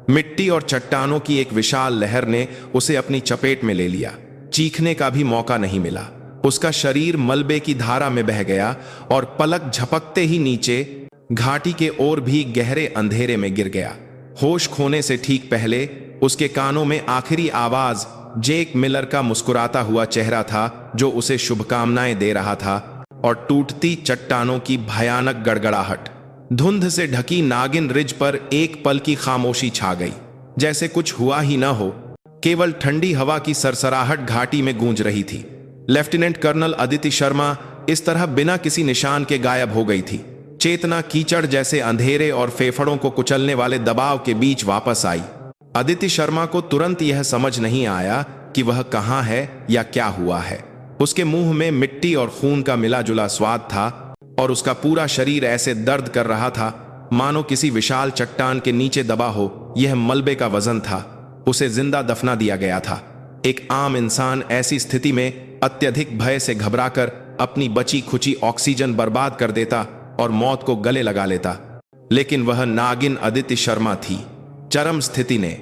मिट्टी और चट्टानों की एक विशाल लहर ने उसे अपनी चपेट में ले लिया। चीखने का भी मौका नहीं मिला। उसका शरीर मलबे की धारा में बह गया और पलक झपकते ही नीचे घाटी के ओर भी गहरे अंधेरे में गिर गया। होश खोने से ठीक पहले उसके कानों में आखिरी आवाज जेक मिलर का मुस्कुराता हुआ चेहरा था, जो उसे शुभकामनाएं दे रहा था, और टूटती चट्टानों की भयानक गड़गड़ाहट। धुंध से ढकी नागिन रिज पर एक पल की खामोशी छा गई, जैसे कुछ हुआ ही न हो। केवल ठंडी हवा की सरसराहट घाटी में गूंज रही थी। लेफ्टिनेंट कर्नल अदिति शर्मा इस तरह बिना किसी निशान के गायब हो गई थी। चेतना कीचड़ जैसे अंधेरे और फेफड़ों को कुचलने वाले दबाव के बीच वापस आई। अदिति शर्मा को तुरंत यह समझ नहीं आया कि वह कहां है या क्या हुआ है। उसके मुंह में मिट्टी और खून का मिला जुला स्वाद था और उसका पूरा शरीर ऐसे दर्द कर रहा था मानो किसी विशाल चट्टान के नीचे दबा हो। यह मलबे का वजन था। उसे जिंदा दफना दिया गया था। एक आम इंसान ऐसी स्थिति में अत्यधिक भय से घबराकर अपनी बची खुची ऑक्सीजन बर्बाद कर देता और मौत को गले लगा लेता, लेकिन वह नागिन अदिति शर्मा थी। चरम स्थिति ने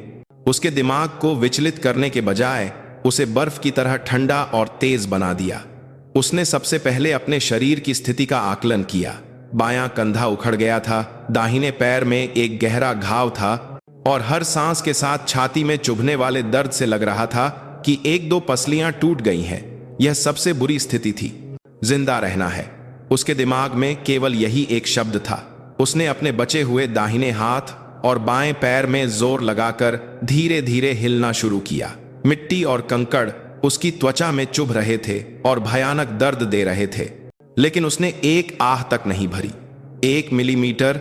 उसके दिमाग को विचलित करने के बजाय उसे बर्फ की तरह ठंडा और तेज बना दिया। उसने सबसे पहले अपने शरीर की स्थिति का आकलन किया। बायां कंधा उखड़ गया था, दाहिने पैर में एक गहरा घाव था और हर सांस के साथ छाती में चुभने वाले दर्द से लग रहा था कि एक दो पसलियां टूट गई हैं। यह सबसे बुरी स्थिति थी। जिंदा रहना है। उसके दिमाग में केवल यही एक शब्द था। उसने अपने बचे हुए दाहिने हाथ और बाएं पैर में जोर लगाकर धीरे धीरे हिलना शुरू किया। मिट्टी और कंकड़ उसकी त्वचा में चुभ रहे थे और भयानक दर्द दे रहे थे, लेकिन उसने एक आह तक नहीं भरी। 1 मिलीमीटर,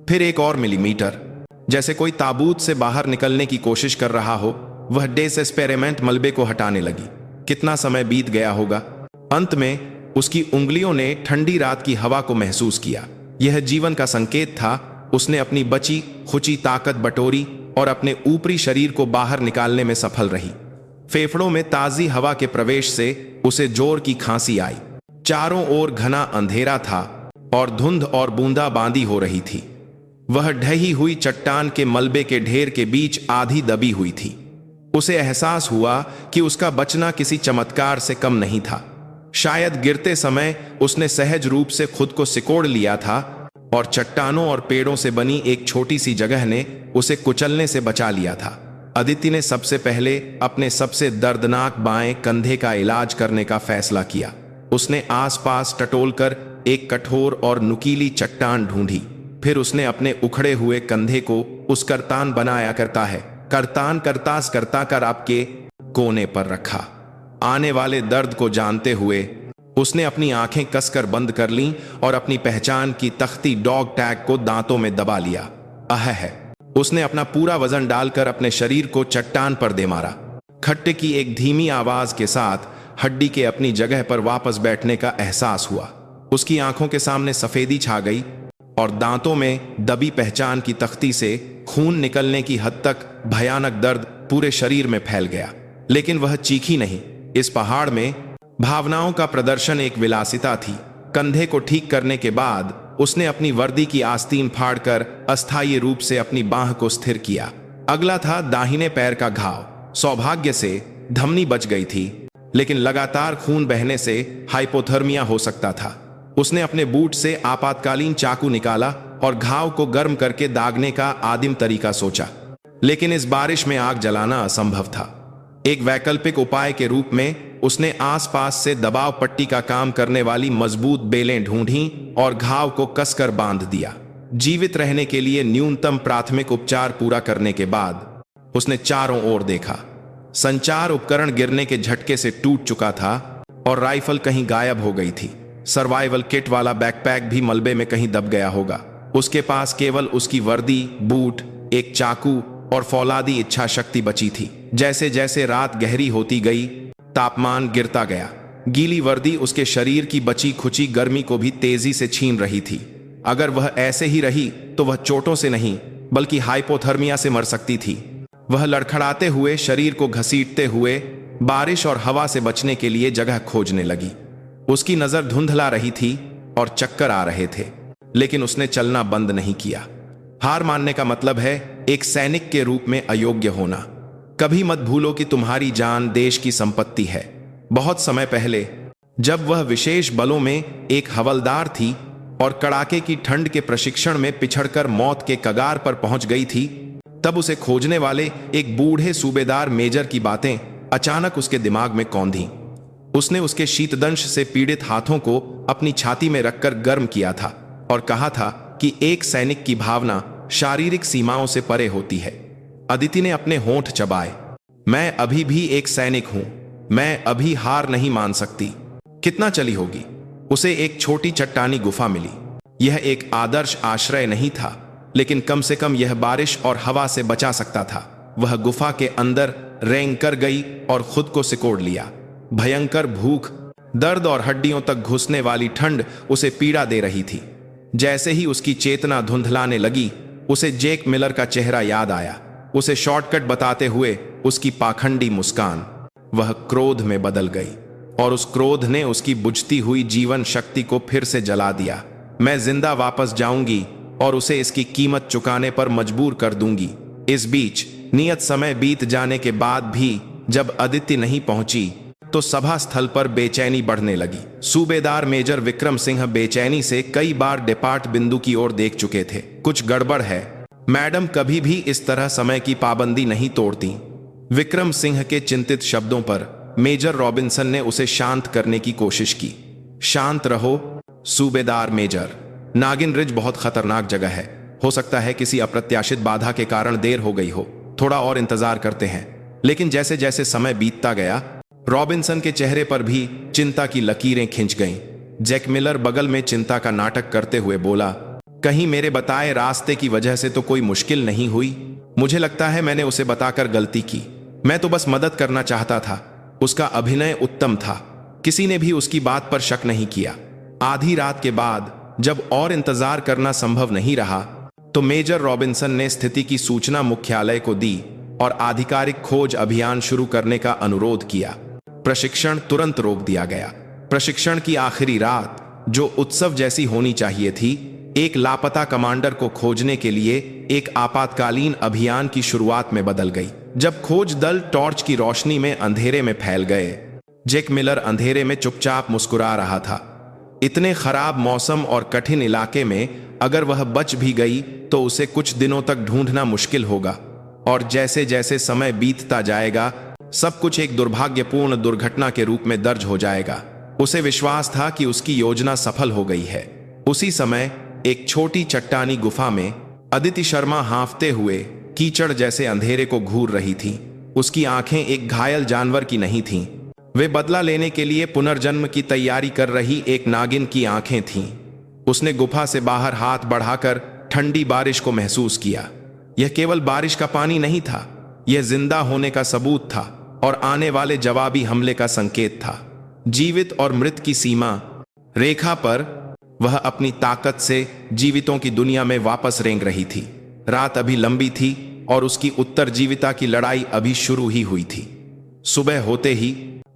फिर एक और मिलीमीटर, जैसे कोई ताबूत से बाहर निकलने की कोशिश कर रहा हो। वह डेस्पेरेमेंट मलबे को हटाने लगी। कितना समय बीत गया होगा। अंत में उसकी उंगलियों ने ठंडी रात की हवा को महसूस किया। यह जीवन का संकेत था। उसने अपनी बची खुची ताकत बटोरी और अपने ऊपरी शरीर को बाहर निकालने में सफल रही। फेफड़ों में ताजी हवा के प्रवेश से उसे जोर की खांसी आई। चारों ओर घना अंधेरा था और धुंध और बूंदाबांदी हो रही थी। वह ढही हुई चट्टान के मलबे के ढेर के बीच आधी दबी हुई थी। उसे एहसास हुआ कि उसका बचना किसी चमत्कार से कम नहीं था। शायद गिरते समय उसने सहज रूप से खुद को सिकोड़ लिया था और चट्टानों और पेड़ों से बनी एक छोटी सी जगह ने उसे कुचलने से बचा लिया था। अदिति ने सबसे पहले अपने सबसे दर्दनाक बाएं कंधे का इलाज करने का फैसला किया। उसने आसपास टटोलकर एक कठोर और नुकीली चट्टान ढूंढी, फिर उसने अपने उखड़े हुए कंधे को उस करतान बनाया करता है करतान करतास करता कर आपके कोने पर रखा। आने वाले दर्द को जानते हुए उसने अपनी आंखें कसकर बंद कर लीं और अपनी पहचान की तख्ती डॉग टैग को दांतों में दबा लिया। है उसने अपना पूरा वजन डालकर अपने शरीर को चट्टान पर दे मारा। खट्टे की एक धीमी आवाज के साथ हड्डी के अपनी जगह पर वापस बैठने का एहसास हुआ। उसकी आंखों के सामने सफेदी छा गई और दांतों में दबी पहचान की तख्ती से खून निकलने की हद तक भयानक दर्द पूरे शरीर में फैल गया। लेकिन वह चीखी नहीं। इस पहाड़ में भावनाओं का प्रदर्शन एक विलासिता थी। कंधे को ठीक करने के बाद उसने अपनी वर्दी की आस्तीन फाड़कर अस्थायी रूप से अपनी बांह को स्थिर किया। अगला था दाहिने पैर का घाव। सौभाग्य से धमनी बच गई थी, लेकिन लगातार खून बहने से हाइपोथर्मिया हो सकता था। उसने अपने बूट से आपातकालीन चाकू निकाला और घाव को गर्म करके दागने का आदिम तरीका सोचा, लेकिन इस बारिश में आग जलाना असंभव था। एक वैकल्पिक उपाय के रूप में उसने आसपास से दबाव पट्टी का काम करने वाली मजबूत बेलें ढूंढीं और घाव को कसकर बांध दिया। जीवित रहने के लिए न्यूनतम प्राथमिक उपचार पूरा करने के बाद उसने चारों ओर देखा। संचार उपकरण गिरने के झटके से टूट चुका था और राइफल कहीं गायब हो गई थी। सर्वाइवल किट वाला बैकपैक भी मलबे में कहीं दब गया होगा। उसके पास केवल उसकी वर्दी, बूट, एक चाकू और फौलादी इच्छा शक्ति बची थी। जैसे जैसे रात गहरी होती गई, तापमान गिरता गया। गीली वर्दी उसके शरीर की बची खुची गर्मी को भी तेजी से छीन रही थी। अगर वह ऐसे ही रही तो वह चोटों से नहीं बल्कि हाइपोथर्मिया से मर सकती थी। वह लड़खड़ाते हुए, शरीर को घसीटते हुए बारिश और हवा से बचने के लिए जगह खोजने लगी। उसकी नजर धुंधला रही थी और चक्कर आ रहे थे, लेकिन उसने चलना बंद नहीं किया। हार मानने का मतलब है एक सैनिक के रूप में अयोग्य होना। कभी मत भूलो कि तुम्हारी जान देश की संपत्ति है। बहुत समय पहले जब वह विशेष बलों में एक हवलदार थी और कड़ाके की ठंड के प्रशिक्षण में पिछड़कर मौत के कगार पर पहुंच गई थी, तब उसे खोजने वाले एक बूढ़े सूबेदार मेजर की बातें अचानक उसके दिमाग में कौंधी। उसने उसके शीतदंश से पीड़ित हाथों को अपनी छाती में रखकर गर्म किया था और कहा था कि एक सैनिक की भावना शारीरिक सीमाओं से परे होती है। अदिति ने अपने होंठ चबाए। मैं अभी भी एक सैनिक हूं। मैं अभी हार नहीं मान सकती। कितना चली होगी? उसे एक छोटी चट्टानी गुफा मिली। यह एक आदर्श आश्रय नहीं था, लेकिन कम से कम यह बारिश और हवा से बचा सकता था। वह गुफा के अंदर रेंग कर गई और खुद को सिकोड़ लिया। भयंकर भूख, दर्द और हड्डियों तक घुसने वाली ठंड उसे पीड़ा दे रही थी। जैसे ही उसकी चेतना धुंधलाने लगी, उसे जेक मिलर का चेहरा याद आया। उसे शॉर्टकट बताते हुए उसकी पाखंडी मुस्कान। वह क्रोध में बदल गई और उस क्रोध ने उसकी बुझती हुई जीवन शक्ति को फिर से जला दिया। मैं जिंदा वापस जाऊंगी और उसे इसकी कीमत चुकाने पर मजबूर कर दूंगी। इस बीच नियत समय बीत जाने के बाद भी जब अदिति नहीं पहुंची तो सभा स्थल पर बेचैनी बढ़ने लगी। सूबेदार मेजर विक्रम सिंह बेचैनी से कई बार डिपार्ट बिंदु की ओर देख चुके थे। कुछ गड़बड़ है, मैडम कभी भी इस तरह समय की पाबंदी नहीं तोड़ती। विक्रम सिंह के चिंतित शब्दों पर मेजर रॉबिन्सन ने उसे शांत करने की कोशिश की। शांत रहो सूबेदार मेजर। नागिन रिज बहुत खतरनाक जगह है। हो सकता है किसी अप्रत्याशित बाधा के कारण देर हो गई हो। थोड़ा और इंतजार करते हैं। लेकिन जैसे जैसे समय बीतता गया, रॉबिन्सन के चेहरे पर भी चिंता की लकीरें खिंच गईं। जैक मिलर बगल में चिंता का नाटक करते हुए बोला, कहीं मेरे बताए रास्ते की वजह से तो कोई मुश्किल नहीं हुई? मुझे लगता है मैंने उसे बताकर गलती की। मैं तो बस मदद करना चाहता था। उसका अभिनय उत्तम था। किसी ने भी उसकी बात पर शक नहीं किया। आधी रात के बाद जब और इंतजार करना संभव नहीं रहा, तो मेजर रॉबिन्सन ने स्थिति की सूचना मुख्यालय को दी और आधिकारिक खोज अभियान शुरू करने का अनुरोध किया। प्रशिक्षण तुरंत रोक दिया गया। प्रशिक्षण की आखिरी रात, जो उत्सव जैसी होनी चाहिए थी, एक लापता कमांडर को खोजने के लिए एक आपातकालीन अभियान की शुरुआत में बदल गई। जब खोज दल टॉर्च की रोशनी में अंधेरे में फैल गए, जैक मिलर अंधेरे में चुपचाप मुस्कुरा रहा था। इतने खराब मौसम और कठिन इलाके में अगर वह बच भी गई तो उसे कुछ दिनों तक ढूंढना मुश्किल होगा, और जैसे जैसे समय बीतता जाएगा सब कुछ एक दुर्भाग्यपूर्ण दुर्घटना के रूप में दर्ज हो जाएगा। उसे विश्वास था कि उसकी योजना सफल हो गई है। उसी समय एक छोटी चट्टानी गुफा में अदिति शर्मा हांफते हुए कीचड़ जैसे अंधेरे को घूर रही थी। उसकी आंखें एक घायल जानवर की नहीं थीं, वे बदला लेने के लिए पुनर्जन्म की तैयारी कर रही एक नागिन की आंखें थीं। उसने गुफा से बाहर हाथ बढ़ाकर ठंडी बारिश को महसूस किया। यह केवल बारिश का पानी नहीं था, यह जिंदा होने का सबूत था और आने वाले जवाबी हमले का संकेत था। जीवित और मृत की सीमा रेखा पर वह अपनी ताकत से जीवितों की दुनिया में वापस रेंग रही थी। रात अभी लंबी थी और उसकी उत्तरजीविता की लड़ाई अभी शुरू ही हुई थी। सुबह होते ही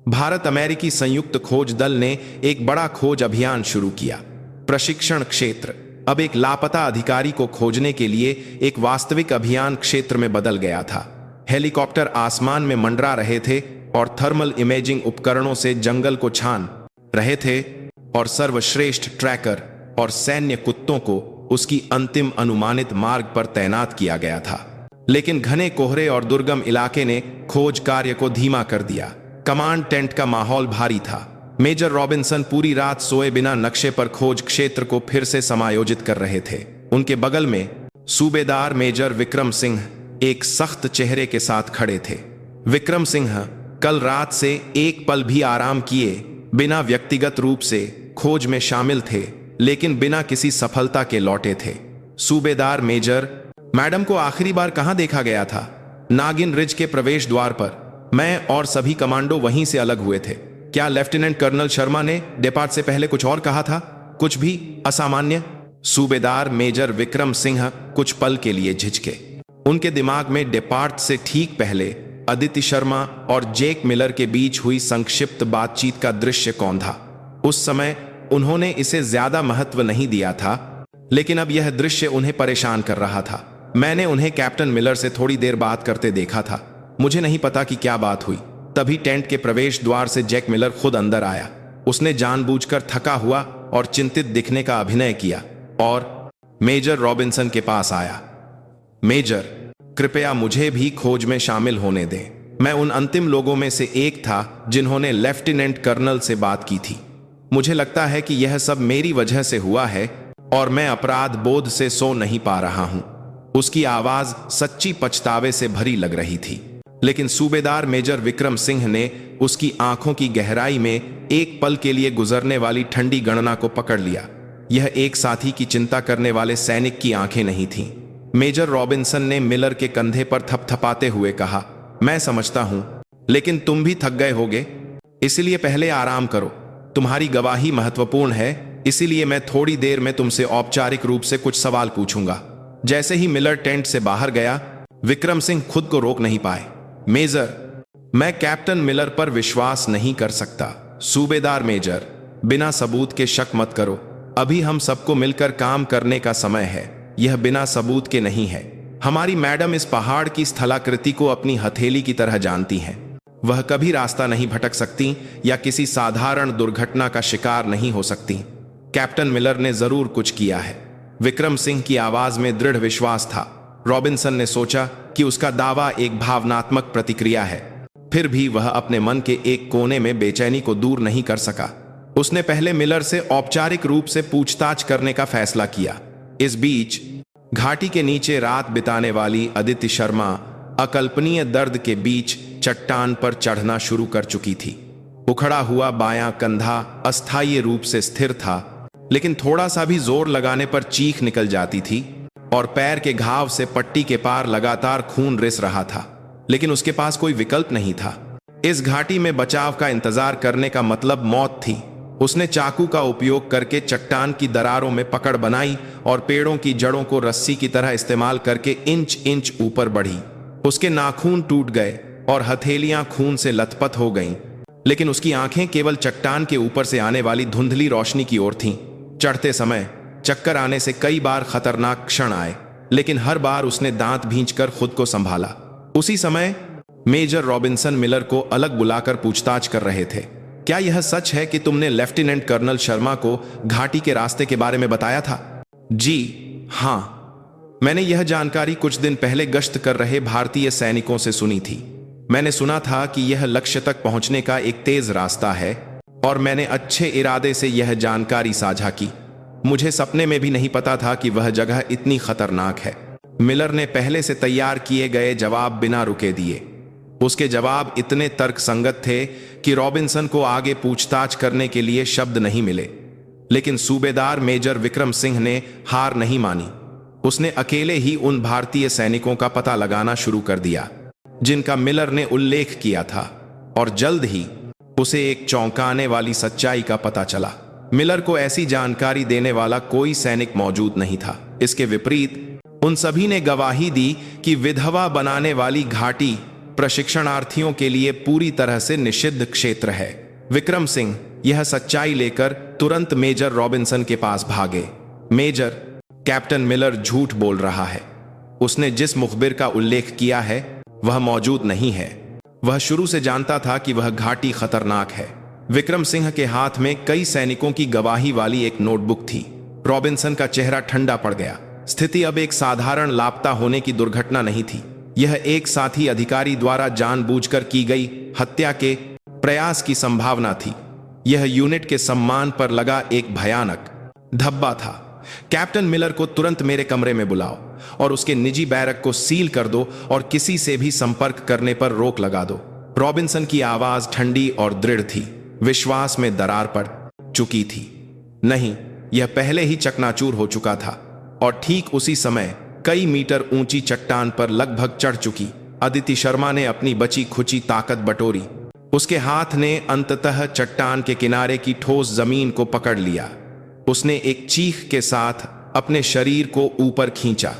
भारत अमेरिकी संयुक्त खोज दल ने एक बड़ा खोज अभियान शुरू किया। प्रशिक्षण क्षेत्र अब एक लापता अधिकारी को खोजने के लिए एक वास्तविक अभियान क्षेत्र में बदल गया था। हेलीकॉप्टर आसमान में मंडरा रहे थे और थर्मल इमेजिंग उपकरणों से जंगल को छान रहे थे और सर्वश्रेष्ठ ट्रैकर और सैन्य कुत्तों को उसकी अंतिम अनुमानित मार्ग पर तैनात किया गया था। लेकिन घने कोहरे और दुर्गम इलाके ने खोज कार्य को धीमा कर दिया। कमांड टेंट का माहौल भारी था। मेजर रॉबिन्सन पूरी रात सोए बिना नक्शे पर खोज क्षेत्र को फिर से समायोजित कर रहे थे। उनके बगल में सूबेदार मेजर विक्रम सिंह एक सख्त चेहरे के साथ खड़े थे। विक्रम सिंह कल रात से एक पल भी आराम किए बिना व्यक्तिगत रूप से खोज में शामिल थे, लेकिन बिना किसी सफलता के लौटे थे। सूबेदार मेजर, मैडम को आखिरी बार कहां देखा गया था? नागिन रिज के प्रवेश द्वार पर। मैं और सभी कमांडो वहीं से अलग हुए थे। क्या लेफ्टिनेंट कर्नल शर्मा ने डिपार्ट से पहले कुछ और कहा था? कुछ भी असामान्य? सूबेदार मेजर विक्रम सिंह कुछ पल के लिए झिझके। उनके दिमाग में डिपार्ट से ठीक पहले अदिति शर्मा और जेक मिलर के बीच हुई संक्षिप्त बातचीत का दृश्य कौंधा। उस समय उन्होंने इसे ज्यादा महत्व नहीं दिया था, लेकिन अब यह दृश्य उन्हें परेशान कर रहा था। मैंने उन्हें कैप्टन मिलर से थोड़ी देर बात करते देखा था। मुझे नहीं पता कि क्या बात हुई। तभी टेंट के प्रवेश द्वार से जैक मिलर खुद अंदर आया। उसने जानबूझकर थका हुआ और चिंतित दिखने का अभिनय किया और मेजर रॉबिन्सन के पास आया। मेजर, कृपया मुझे भी खोज में शामिल होने दें। मैं उन अंतिम लोगों में से एक था जिन्होंने लेफ्टिनेंट कर्नल से बात की थी। मुझे लगता है कि यह सब मेरी वजह से हुआ है और मैं अपराध बोध से सो नहीं पा रहा हूं। उसकी आवाज सच्ची पछतावे से भरी लग रही थी, लेकिन सूबेदार मेजर विक्रम सिंह ने उसकी आंखों की गहराई में एक पल के लिए गुजरने वाली ठंडी गणना को पकड़ लिया। यह एक साथी की चिंता करने वाले सैनिक की आंखें नहीं थीं। मेजर रॉबिन्सन ने मिलर के कंधे पर थपथपाते हुए कहा, मैं समझता हूं, लेकिन तुम भी थक गए होगे, इसलिए पहले आराम करो। तुम्हारी गवाही महत्वपूर्ण है, इसीलिए मैं थोड़ी देर में तुमसे औपचारिक रूप से कुछ सवाल पूछूंगा। जैसे ही मिलर टेंट से बाहर गया, विक्रम सिंह खुद को रोक नहीं पाए। मेजर, मैं कैप्टन मिलर पर विश्वास नहीं कर सकता। सूबेदार मेजर, बिना सबूत के शक मत करो। अभी हम सबको मिलकर काम करने का समय है। यह बिना सबूत के नहीं है। हमारी मैडम इस पहाड़ की स्थलाकृति को अपनी हथेली की तरह जानती हैं। वह कभी रास्ता नहीं भटक सकती या किसी साधारण दुर्घटना का शिकार नहीं हो सकती। कैप्टन मिलर ने जरूर कुछ किया है। विक्रम सिंह की आवाज में दृढ़ विश्वास था। रॉबिन्सन ने सोचा कि उसका दावा एक भावनात्मक प्रतिक्रिया है, फिर भी वह अपने मन के एक कोने में बेचैनी को दूर नहीं कर सका। उसने पहले मिलर से औपचारिक रूप से पूछताछ करने का फैसला किया। इस बीच घाटी के नीचे रात बिताने वाली अदिति शर्मा अकल्पनीय दर्द के बीच चट्टान पर चढ़ना शुरू कर चुकी थी। उखड़ा हुआ बायां कंधा अस्थायी रूप से स्थिर था, लेकिन थोड़ा सा भी जोर लगाने पर चीख निकल जाती थी और पैर के घाव से पट्टी के पार लगातार खून रिस रहा था। लेकिन उसके पास कोई विकल्प नहीं था। इस घाटी में बचाव का इंतजार करने का मतलब मौत थी। उसने चाकू का उपयोग करके चट्टान की दरारों में पकड़ बनाई और पेड़ों की जड़ों को रस्सी की तरह इस्तेमाल करके इंच इंच ऊपर बढ़ी। उसके नाखून टूट गए और हथेलियां खून से लथपथ हो गईं, लेकिन उसकी आंखें केवल चट्टान के ऊपर से आने वाली धुंधली रोशनी की ओर थीं। चढ़ते समय चक्कर आने से कई बार खतरनाक क्षण आए, लेकिन हर बार उसने दांत भींचकर खुद को संभाला। उसी समय मेजर रॉबिन्सन मिलर को अलग बुलाकर पूछताछ कर रहे थे। क्या यह सच है कि तुमने लेफ्टिनेंट कर्नल शर्मा को घाटी के रास्ते के बारे में बताया था? जी हां, मैंने यह जानकारी कुछ दिन पहले गश्त कर रहे भारतीय सैनिकों से सुनी थी। मैंने सुना था कि यह लक्ष्य तक पहुंचने का एक तेज रास्ता है और मैंने अच्छे इरादे से यह जानकारी साझा की। मुझे सपने में भी नहीं पता था कि वह जगह इतनी खतरनाक है। मिलर ने पहले से तैयार किए गए जवाब बिना रुके दिए। उसके जवाब इतने तर्कसंगत थे कि रॉबिन्सन को आगे पूछताछ करने के लिए शब्द नहीं मिले। लेकिन सूबेदार मेजर विक्रम सिंह ने हार नहीं मानी। उसने अकेले ही उन भारतीय सैनिकों का पता लगाना शुरू कर दिया जिनका मिलर ने उल्लेख किया था, और जल्द ही उसे एक चौंकाने वाली सच्चाई का पता चला। मिलर को ऐसी जानकारी देने वाला कोई सैनिक मौजूद नहीं था। इसके विपरीत उन सभी ने गवाही दी कि विधवा बनाने वाली घाटी प्रशिक्षणार्थियों के लिए पूरी तरह से निषिद्ध क्षेत्र है। विक्रम सिंह यह सच्चाई लेकर तुरंत मेजर रॉबिन्सन के पास भागे। मेजर, कैप्टन मिलर झूठ बोल रहा है। उसने जिस मुखबिर का उल्लेख किया है वह मौजूद नहीं है। वह शुरू से जानता था कि वह घाटी खतरनाक है। विक्रम सिंह के हाथ में कई सैनिकों की गवाही वाली एक नोटबुक थी। रॉबिन्सन का चेहरा ठंडा पड़ गया। स्थिति अब एक साधारण लापता होने की दुर्घटना नहीं थी। यह एक साथी अधिकारी द्वारा जानबूझकर की गई हत्या के प्रयास की संभावना थी। यह यूनिट के सम्मान पर लगा एक भयानक धब्बा था। कैप्टन मिलर को तुरंत मेरे कमरे में बुलाओ और उसके निजी बैरक को सील कर दो और किसी से भी संपर्क करने पर रोक लगा दो। रॉबिन्सन की आवाज ठंडी और दृढ़ थी। विश्वास में दरार पड़ चुकी थी। नहीं, यह पहले ही चकनाचूर हो चुका था। और ठीक उसी समय कई मीटर ऊंची चट्टान पर लगभग चढ़ चुकी अदिति शर्मा ने अपनी बची खुची ताकत बटोरी। उसके हाथ ने अंततः चट्टान के किनारे की ठोस जमीन को पकड़ लिया। उसने एक चीख के साथ अपने शरीर को ऊपर खींचा।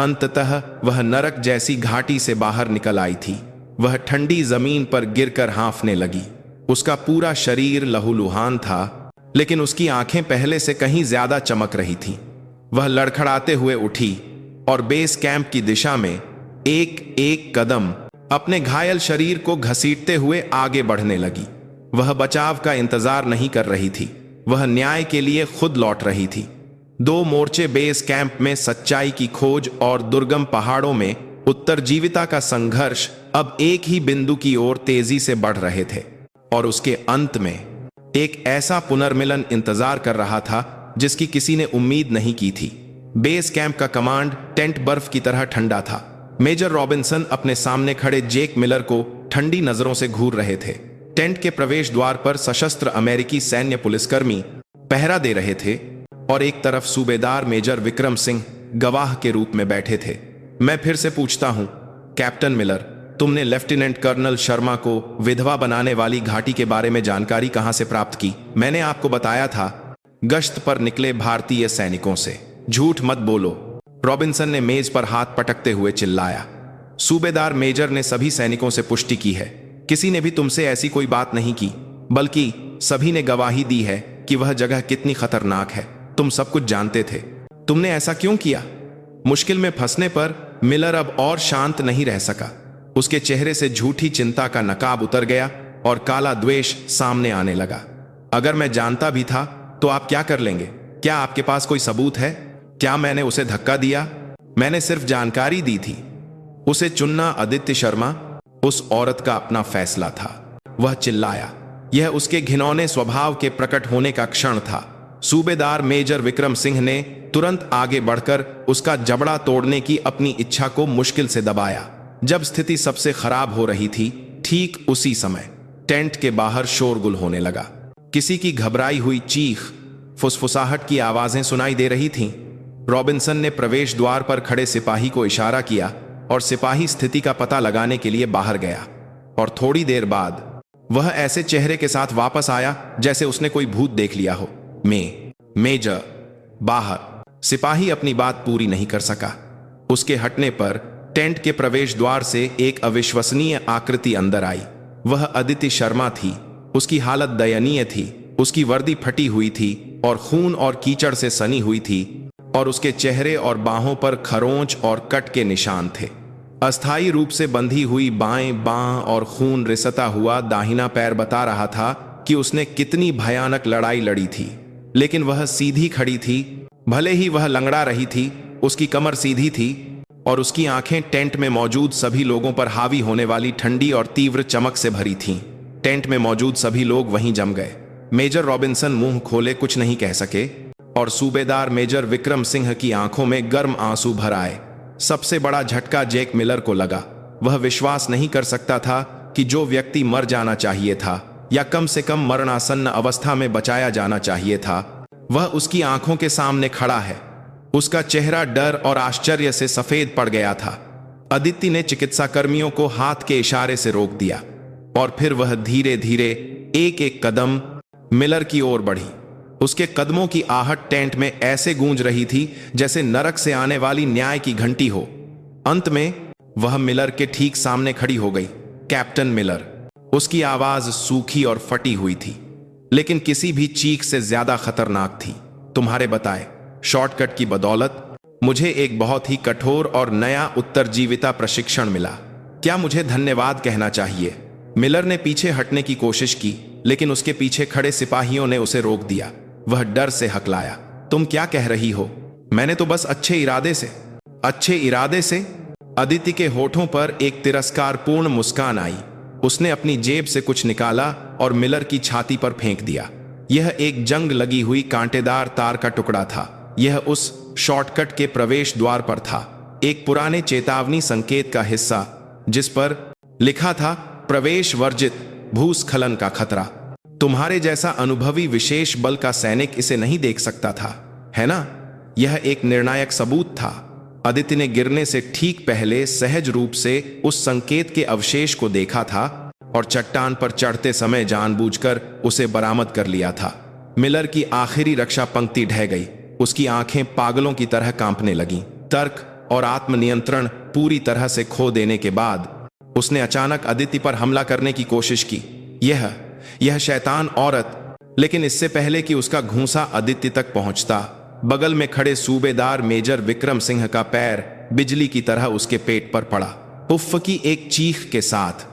अंततः वह नरक जैसी घाटी से बाहर निकल आई थी। वह ठंडी जमीन पर गिरकर हाँफने लगी। उसका पूरा शरीर लहूलुहान था, लेकिन उसकी आंखें पहले से कहीं ज्यादा चमक रही थीं। वह लड़खड़ाते हुए उठी और बेस कैंप की दिशा में एक एक कदम अपने घायल शरीर को घसीटते हुए आगे बढ़ने लगी। वह बचाव का इंतजार नहीं कर रही थी, वह न्याय के लिए खुद लौट रही थी। दो मोर्चे, बेस कैंप में सच्चाई की खोज और दुर्गम पहाड़ों में उत्तरजीविता का संघर्ष, अब एक ही बिंदु की ओर तेजी से बढ़ रहे थे। और उसके अंत में एक ऐसा पुनर्मिलन इंतजार कर रहा था जिसकी किसी ने उम्मीद नहीं की थी। बेस कैंप का कमांड टेंट बर्फ की तरह ठंडा था। मेजर रॉबिन्सन अपने सामने खड़े जेक मिलर को ठंडी नजरों से घूर रहे थे। टेंट के प्रवेश द्वार पर सशस्त्र अमेरिकी सैन्य पुलिसकर्मी पहरा दे रहे थे और एक तरफ सूबेदार मेजर विक्रम सिंह गवाह के रूप में बैठे थे। मैं फिर से पूछता हूं, कैप्टन मिलर, तुमने लेफ्टिनेंट कर्नल शर्मा को विधवा बनाने वाली घाटी के बारे में जानकारी कहां से प्राप्त की? मैंने आपको बताया था, गश्त पर निकले भारतीय सैनिकों से। झूठ मत बोलो, रॉबिन्सन ने मेज पर हाथ पटकते हुए चिल्लाया। सूबेदार मेजर ने सभी सैनिकों से पुष्टि की है। किसी ने भी तुमसे ऐसी कोई बात नहीं की, बल्कि सभी ने गवाही दी है कि वह जगह कितनी खतरनाक है। तुम सब कुछ जानते थे। तुमने ऐसा क्यों किया? मुश्किल में फंसने पर मिलर अब और शांत नहीं रह सका। उसके चेहरे से झूठी चिंता का नकाब उतर गया और काला द्वेष सामने आने लगा। अगर मैं जानता भी था तो आप क्या कर लेंगे? क्या आपके पास कोई सबूत है? क्या मैंने उसे धक्का दिया? मैंने सिर्फ जानकारी दी थी। उसे चुनना आदित्य शर्मा उस औरत का अपना फैसला था। वह चिल्लाया। यह उसके घिनौने स्वभाव के प्रकट होने का क्षण था। सूबेदार मेजर विक्रम सिंह ने तुरंत आगे बढ़कर उसका जबड़ा तोड़ने की अपनी इच्छा को मुश्किल से दबाया। जब स्थिति सबसे खराब हो रही थी, ठीक उसी समय टेंट के बाहर शोरगुल होने लगा। किसी की घबराई हुई चीख, फुसफुसाहट की आवाजें सुनाई दे रही थीं। रॉबिन्सन ने प्रवेश द्वार पर खड़े सिपाही को इशारा किया और सिपाही स्थिति का पता लगाने के लिए बाहर गया। और थोड़ी देर बाद वह ऐसे चेहरे के साथ वापस आया जैसे उसने कोई भूत देख लिया हो। मेजर, बाहर। सिपाही अपनी बात पूरी नहीं कर सका। उसके हटने पर टेंट के प्रवेश द्वार से एक अविश्वसनीय आकृति अंदर आई। वह अदिति शर्मा थी। उसकी हालत दयनीय थी। उसकी वर्दी फटी हुई थी और खून और कीचड़ से सनी हुई थी, और उसके चेहरे और बाहों पर खरोंच और कट के निशान थे। अस्थायी रूप से बंधी हुई बाएं बांह और खून रिसता हुआ दाहिना पैर बता रहा था कि उसने कितनी भयानक लड़ाई लड़ी थी। लेकिन वह सीधी खड़ी थी। भले ही वह लंगड़ा रही थी, उसकी कमर सीधी थी और उसकी आंखें टेंट में मौजूद सभी लोगों पर हावी होने वाली ठंडी और तीव्र चमक से भरी थीं। टेंट में मौजूद सभी लोग वहीं जम गए। मेजर रॉबिन्सन मुंह खोले कुछ नहीं कह सके। और सूबेदार मेजर विक्रम सिंह की आंखों में गर्म आंसू भर आए। सबसे बड़ा झटका जैक मिलर को लगा। वह विश्वास नहीं कर सकता था कि जो व्यक्ति मर जाना चाहिए था, या कम से कम मरणासन्न अवस्था में बचाया जाना चाहिए था, वह उसकी आंखों के सामने खड़ा है। उसका चेहरा डर और आश्चर्य से सफेद पड़ गया था। अदिति ने चिकित्सा कर्मियों को हाथ के इशारे से रोक दिया और फिर वह धीरे धीरे एक एक कदम मिलर की ओर बढ़ी। उसके कदमों की आहट टेंट में ऐसे गूंज रही थी जैसे नरक से आने वाली न्याय की घंटी हो। अंत में वह मिलर के ठीक सामने खड़ी हो गई। Captain Miller. उसकी आवाज सूखी और फटी हुई थी, लेकिन किसी भी चीख से ज्यादा खतरनाक थी। तुम्हारे बताए शॉर्टकट की बदौलत मुझे एक बहुत ही कठोर और नया उत्तरजीविता प्रशिक्षण मिला। क्या मुझे धन्यवाद कहना चाहिए? मिलर ने पीछे हटने की कोशिश की, लेकिन उसके पीछे खड़े सिपाहियों ने उसे रोक दिया। वह डर से हकलाया, तुम क्या कह रही हो? मैंने तो बस अच्छे इरादे से। अदिति के होठों पर एक तिरस्कारपूर्ण मुस्कान आई। उसने अपनी जेब से कुछ निकाला और मिलर की छाती पर फेंक दिया। यह एक जंग लगी हुई कांटेदार तार का टुकड़ा था। यह उस शॉर्टकट के प्रवेश द्वार पर था, एक पुराने चेतावनी संकेत का हिस्सा जिस पर लिखा था, प्रवेश वर्जित, भूस्खलन का खतरा। तुम्हारे जैसा अनुभवी विशेष बल का सैनिक इसे नहीं देख सकता था, है ना? यह एक निर्णायक सबूत था। अदिति ने गिरने से ठीक पहले सहज रूप से उस संकेत के अवशेष को देखा था और चट्टान पर चढ़ते समय जानबूझकर उसे बरामद कर लिया था। मिलर की आखिरी रक्षा पंक्ति ढह गई। उसकी आंखें पागलों की तरह कांपने लगीं। तर्क और आत्मनियंत्रण पूरी तरह से खो देने के बाद उसने अचानक अदिति पर हमला करने की कोशिश की। यह शैतान औरत। लेकिन इससे पहले कि उसका घूंसा अदिति तक पहुंचता, बगल में खड़े सूबेदार मेजर विक्रम सिंह का पैर बिजली की तरह उसके पेट पर पड़ा। उफ़ की एक चीख के साथ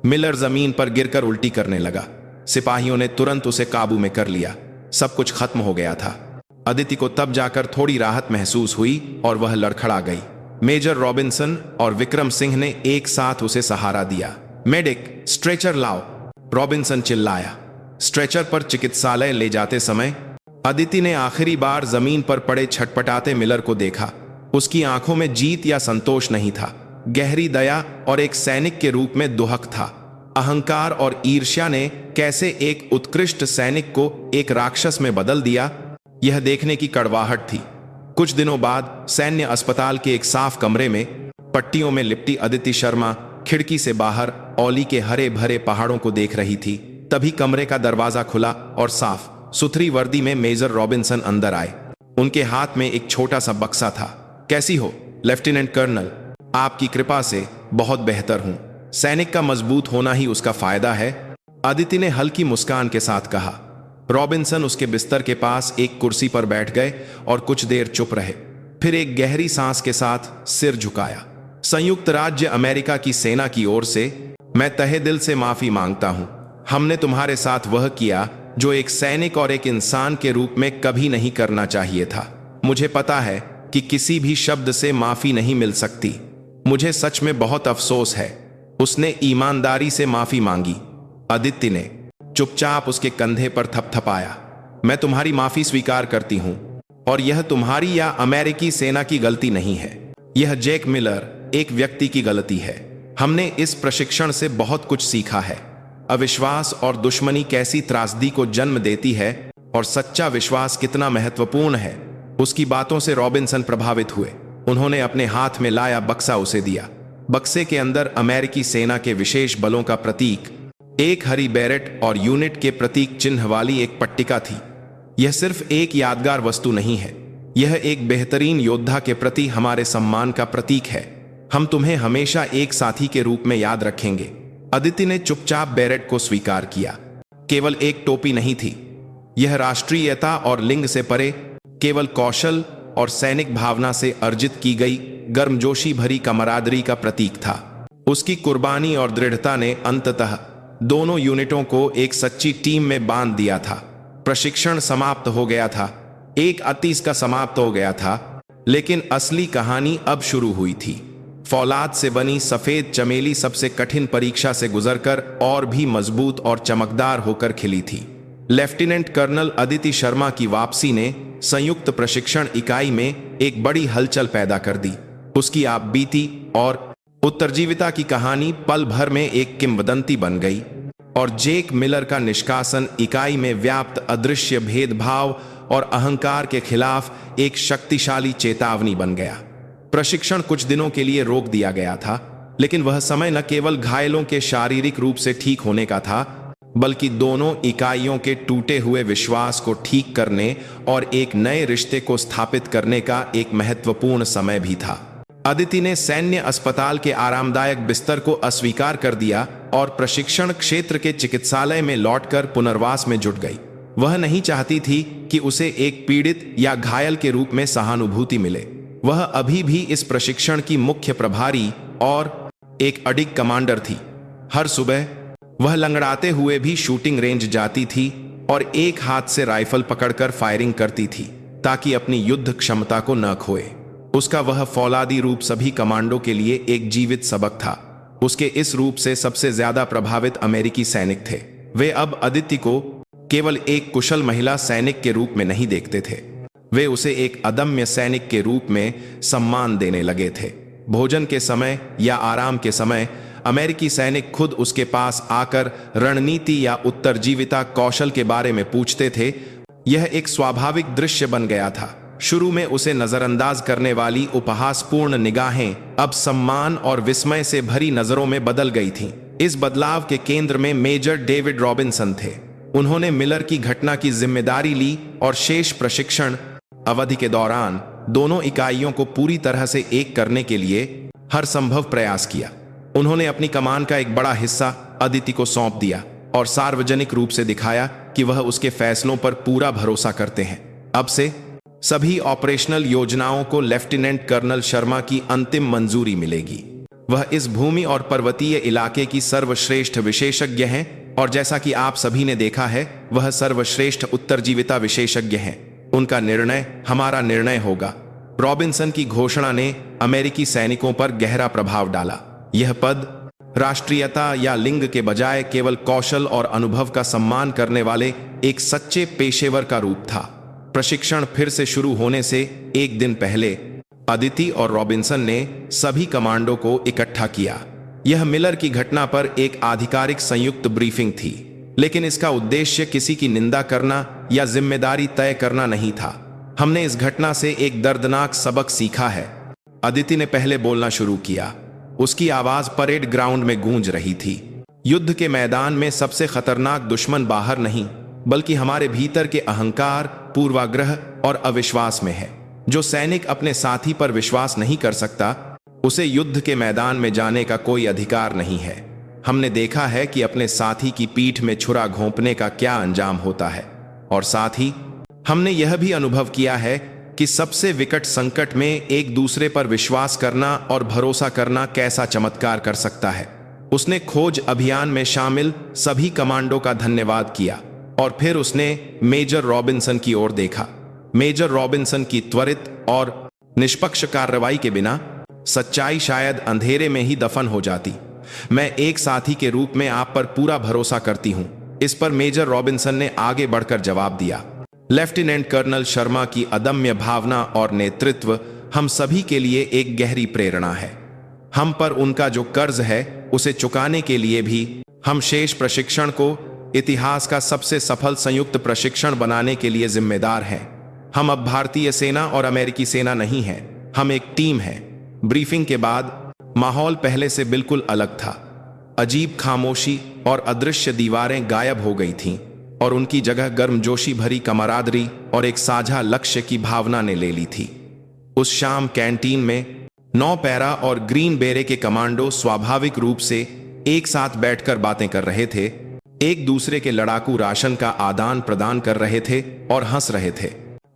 मिलर जमीन पर गिरकर उल्टी करने लगा। सिपाहियों ने तुरंत उसे काबू में कर लिया। सब कुछ खत्म हो गया था। अदिति को तब जाकर थोड़ी राहत महसूस हुई और वह लड़खड़ा गई। मेजर रॉबिन्सन और विक्रम सिंह ने एक साथ उसे सहारा दिया। मेडिक, स्ट्रेचर लाओ, रॉबिन्सन चिल्लाया। स्ट्रेचर पर चिकित्सालय ले जाते समय अदिति ने आखिरी बार जमीन पर पड़े छटपटाते मिलर को देखा। उसकी आंखों में जीत या संतोष नहीं था, गहरी दया और एक सैनिक के रूप में दुहक था। अहंकार और ईर्ष्या ने कैसे एक उत्कृष्ट सैनिक को एक राक्षस में बदल दिया, यह देखने की कड़वाहट थी। कुछ दिनों बाद सैन्य अस्पताल के एक साफ कमरे में पट्टियों में लिपटी अदिति शर्मा खिड़की से बाहर औली के हरे भरे पहाड़ों को देख रही थी। तभी कमरे का दरवाजा खुला और साफ सुथरी वर्दी में मेजर रॉबिन्सन अंदर आए। उनके हाथ में एक छोटा सा बक्सा था। कैसी हो लेफ्टिनेंट कर्नल? आपकी कृपा से बहुत बेहतर हूं। सैनिक का मजबूत होना ही उसका फायदा है, अदिति ने हल्की मुस्कान के साथ कहा। रॉबिन्सन उसके बिस्तर के पास एक कुर्सी पर बैठ गए और कुछ देर चुप रहे। फिर एक गहरी सांस के साथ सिर झुकाया। संयुक्त राज्य अमेरिका की सेना की ओर से मैं तहे दिल से माफी मांगता हूं। हमने तुम्हारे साथ वह किया जो एक सैनिक और एक इंसान के रूप में कभी नहीं करना चाहिए था। मुझे पता है कि किसी भी शब्द से माफी नहीं मिल सकती। मुझे सच में बहुत अफसोस है। उसने ईमानदारी से माफी मांगी। अदिति ने चुपचाप उसके कंधे पर थपथपाया। मैं तुम्हारी माफी स्वीकार करती हूं, और यह तुम्हारी या अमेरिकी सेना की गलती नहीं है। यह जैक मिलर एक व्यक्ति की गलती है। हमने इस प्रशिक्षण से बहुत कुछ सीखा है। अविश्वास और दुश्मनी कैसी त्रासदी को जन्म देती है और सच्चा विश्वास कितना महत्वपूर्ण है। उसकी बातों से रॉबिन्सन प्रभावित हुए। उन्होंने अपने हाथ में लाया बक्सा उसे दिया। बक्से के अंदर अमेरिकी सेना के विशेष बलों का प्रतीक, एक हरी बैरेट और यूनिट के प्रतीक चिन्ह वाली एक पट्टिका थी। यह सिर्फ एक यादगार वस्तु नहीं है, यह एक बेहतरीन योद्धा के प्रति हमारे सम्मान का प्रतीक है। हम तुम्हें हमेशा एक साथी के रूप में याद रखेंगे। अदिति ने चुपचाप बैरेट को स्वीकार किया। केवल एक टोपी नहीं थी, यह राष्ट्रीयता और लिंग से परे केवल कौशल और सैनिक भावना से अर्जित की गई गर्मजोशी भरी कमरादरी का प्रतीक था। उसकी कुर्बानी और दृढ़ता ने अंततः दोनों यूनिटों को एक सच्ची टीम में बांध दिया था। प्रशिक्षण समाप्त हो गया था, एक अतीस का समाप्त हो गया था, लेकिन असली कहानी अब शुरू हुई थी। फौलाद से बनी सफेद चमेली सबसे कठिन परीक्षा से गुजरकर और भी मजबूत और चमकदार होकर खिली थी। लेफ्टिनेंट कर्नल अदिति शर्मा की वापसी ने संयुक्त प्रशिक्षण इकाई में एक बड़ी हलचल पैदा कर दी। उसकी आपबीती और उत्तरजीविता की कहानी पल भर में एक किंवदंती बन गई और जेक मिलर का निष्कासन इकाई में व्याप्त अदृश्य भेदभाव और अहंकार के खिलाफ एक शक्तिशाली चेतावनी बन गया। प्रशिक्षण कुछ दिनों के लिए रोक दिया गया था, लेकिन वह समय न केवल घायलों के शारीरिक रूप से ठीक होने का था, बल्कि दोनों इकाइयों के टूटे हुए विश्वास को ठीक करने और एक नए रिश्ते को स्थापित करने का एक महत्वपूर्ण समय भी था। अदिति ने सैन्य अस्पताल के आरामदायक बिस्तर को अस्वीकार कर दिया और प्रशिक्षण क्षेत्र के चिकित्सालय में लौटकर पुनर्वास में जुट गई। वह नहीं चाहती थी कि उसे एक पीड़ित या घायल के रूप में सहानुभूति मिले। वह अभी भी इस प्रशिक्षण की मुख्य प्रभारी और एक अडिग कमांडर थी। हर सुबह वह लंगड़ाते हुए भी शूटिंग रेंज जाती थी और एक हाथ से राइफल पकड़कर फायरिंग करती थी ताकि अपनी युद्ध क्षमता को न खोए। उसका वह फौलादी रूप सभी कमांडो के लिए एक जीवित सबक था। उसके इस रूप से सबसे ज्यादा प्रभावित अमेरिकी सैनिक थे। वे अब अदिति को केवल एक कुशल महिला सैनिक के रूप में नहीं देखते थे, वे उसे एक अदम्य सैनिक के रूप में सम्मान देने लगे थे। भोजन के समय या आराम के समय अमेरिकी सैनिक खुद उसके पास आकर रणनीति या उत्तरजीविता कौशल के बारे में पूछते थे। यह एक स्वाभाविक दृश्य बन गया था। शुरू में उसे नजरअंदाज करने वाली उपहासपूर्ण निगाहें अब सम्मान और विस्मय से भरी नजरों में बदल गई थीं। इस बदलाव के केंद्र में मेजर डेविड रॉबिन्सन थे। उन्होंने मिलर की घटना की जिम्मेदारी ली और शेष प्रशिक्षण अवधि के दौरान दोनों इकाइयों को पूरी तरह से एक करने के लिए हर संभव प्रयास किया। उन्होंने अपनी कमान का एक बड़ा हिस्सा अदिति को सौंप दिया और सार्वजनिक रूप से दिखाया कि वह उसके फैसलों पर पूरा भरोसा करते हैं। अब से सभी ऑपरेशनल योजनाओं को लेफ्टिनेंट कर्नल शर्मा की अंतिम मंजूरी मिलेगी। वह इस भूमि और पर्वतीय इलाके की सर्वश्रेष्ठ विशेषज्ञ हैं और जैसा कि आप सभी ने देखा है, वह सर्वश्रेष्ठ उत्तरजीविता विशेषज्ञ हैं। उनका निर्णय हमारा निर्णय होगा। रॉबिन्सन की घोषणा ने अमेरिकी सैनिकों पर गहरा प्रभाव डाला। यह पद राष्ट्रीयता या लिंग के बजाय केवल कौशल और अनुभव का सम्मान करने वाले एक सच्चे पेशेवर का रूप था। प्रशिक्षण फिर से शुरू होने से एक दिन पहले अदिति और रॉबिन्सन ने सभी कमांडो को इकट्ठा किया। यह मिलर की घटना पर एक आधिकारिक संयुक्त ब्रीफिंग थी, लेकिन इसका उद्देश्य किसी की निंदा करना या जिम्मेदारी तय करना नहीं था। हमने इस घटना से एक दर्दनाक सबक सीखा है। अदिति ने पहले बोलना शुरू किया। उसकी आवाज परेड ग्राउंड में गूंज रही थी। युद्ध के मैदान में सबसे खतरनाक दुश्मन बाहर नहीं, बल्कि हमारे भीतर के अहंकार, पूर्वाग्रह और अविश्वास में है। जो सैनिक अपने साथी पर विश्वास नहीं कर सकता, उसे युद्ध के मैदान में जाने का कोई अधिकार नहीं है। हमने देखा है कि अपने साथी की पीठ में छुरा घोंपने का क्या अंजाम होता है, और साथ ही हमने यह भी अनुभव किया है कि सबसे विकट संकट में एक दूसरे पर विश्वास करना और भरोसा करना कैसा चमत्कार कर सकता है। उसने खोज अभियान में शामिल सभी कमांडो का धन्यवाद किया और फिर उसने मेजर रॉबिन्सन की ओर देखा। मेजर रॉबिन्सन की त्वरित और निष्पक्ष कार्रवाई के बिना सच्चाई शायद अंधेरे में ही दफन हो जाती। मैं एक साथी के रूप में आप पर पूरा भरोसा करती हूं। इस पर मेजर रॉबिन्सन ने आगे बढ़कर जवाब दिया। लेफ्टिनेंट कर्नल शर्मा की अदम्य भावना और नेतृत्व हम सभी के लिए एक गहरी प्रेरणा है। हम पर उनका जो कर्ज है उसे चुकाने के लिए भी हम शेष प्रशिक्षण को इतिहास का सबसे सफल संयुक्त प्रशिक्षण बनाने के लिए जिम्मेदार हैं। हम अब भारतीय सेना और अमेरिकी सेना नहीं हैं, हम एक टीम हैं। ब्रीफिंग के बाद माहौल पहले से बिल्कुल अलग था। अजीब खामोशी और अदृश्य दीवारें गायब हो गई थीं और उनकी जगह गर्मजोशी भरी कमरादरी और एक साझा लक्ष्य की भावना ने ले ली थी। उस शाम कैंटीन में 9 पैरा और ग्रीन बेरे के कमांडो स्वाभाविक रूप से एक साथ बैठकर बातें कर रहे थे, एक दूसरे के लड़ाकू राशन का आदान प्रदान कर रहे थे और हंस रहे थे।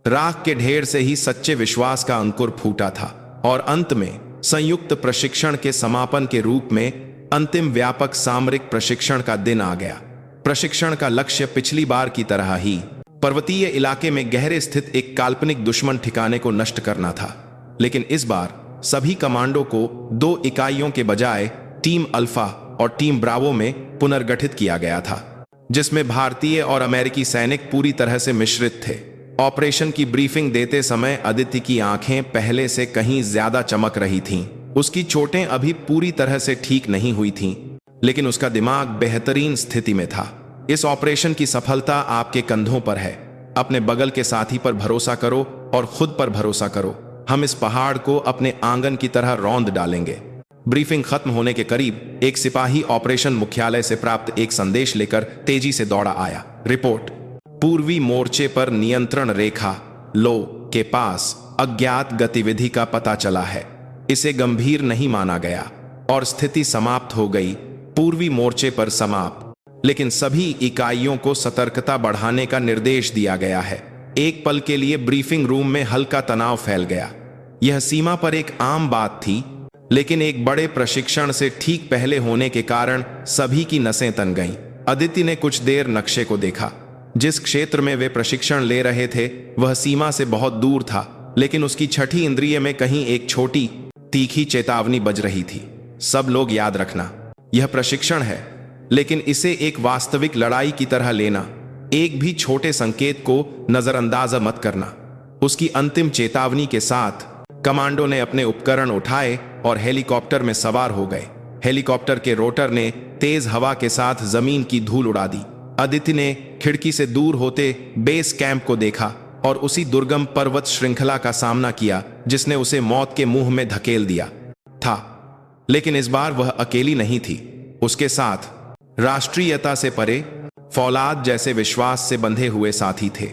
राख के ढेर से ही सच्चे विश्वास का अंकुर फूटा था और अंत में संयुक्त प्रशिक्षण के समापन के रूप में अंतिम व्यापक सामरिक प्रशिक्षण का दिन आ गया। प्रशिक्षण का लक्ष्य पिछली बार की तरह ही पर्वतीय इलाके में गहरे स्थित एक काल्पनिक दुश्मन ठिकाने को नष्ट करना था, लेकिन इस बार सभी कमांडो को 2 इकाइयों के बजाय टीम अल्फा और टीम ब्रावो में पुनर्गठित किया गया था। जिसमें भारतीय और अमेरिकी सैनिक पूरी तरह से मिश्रित थे। ऑपरेशन की ब्रीफिंग देते समय आदित्य की आंखें पहले से कहीं ज्यादा चमक रही थीं। उसकी चोटें अभी पूरी तरह से ठीक नहीं हुई थीं, लेकिन उसका दिमाग बेहतरीन स्थिति में था। इस ऑपरेशन की सफलता आपके कंधों पर है। अपने बगल के साथी पर भरोसा करो और खुद पर भरोसा करो। हम इस पहाड़ को अपने आंगन की तरह रौंद डालेंगे। ब्रीफिंग खत्म होने के करीब एक सिपाही ऑपरेशन मुख्यालय से प्राप्त एक संदेश लेकर तेजी से दौड़ा आया। रिपोर्ट, पूर्वी मोर्चे पर नियंत्रण रेखा लो के पास अज्ञात गतिविधि का पता चला है। इसे गंभीर नहीं माना गया और स्थिति समाप्त हो गई। पूर्वी मोर्चे पर समाप्त, लेकिन सभी इकाइयों को सतर्कता बढ़ाने का निर्देश दिया गया है। एक पल के लिए ब्रीफिंग रूम में हल्का तनाव फैल गया। यह सीमा पर एक आम बात थी, लेकिन एक बड़े प्रशिक्षण से ठीक पहले होने के कारण सभी की नसें तन गईं। अदिति ने कुछ देर नक्शे को देखा। जिस क्षेत्र में वे प्रशिक्षण ले रहे थे वह सीमा से बहुत दूर था, लेकिन उसकी छठी इंद्रिय में कहीं एक छोटी तीखी चेतावनी बज रही थी। सब लोग याद रखना, यह प्रशिक्षण है, लेकिन इसे एक वास्तविक लड़ाई की तरह लेना। एक भी छोटे संकेत को नजरअंदाज मत करना। उसकी अंतिम चेतावनी के साथ कमांडो ने अपने उपकरण उठाए और हेलीकॉप्टर में सवार हो गए। हेलीकॉप्टर के रोटर ने तेज हवा के साथ जमीन की धूल उड़ा दी। अदिति ने खिड़की से दूर होते बेस कैंप को देखा और उसी दुर्गम पर्वत श्रृंखला का सामना किया जिसने उसे मौत के मुंह में धकेल दिया था। लेकिन इस बार वह अकेली नहीं थी। उसके साथ राष्ट्रीयता से परे फौलाद जैसे विश्वास से बंधे हुए साथी थे।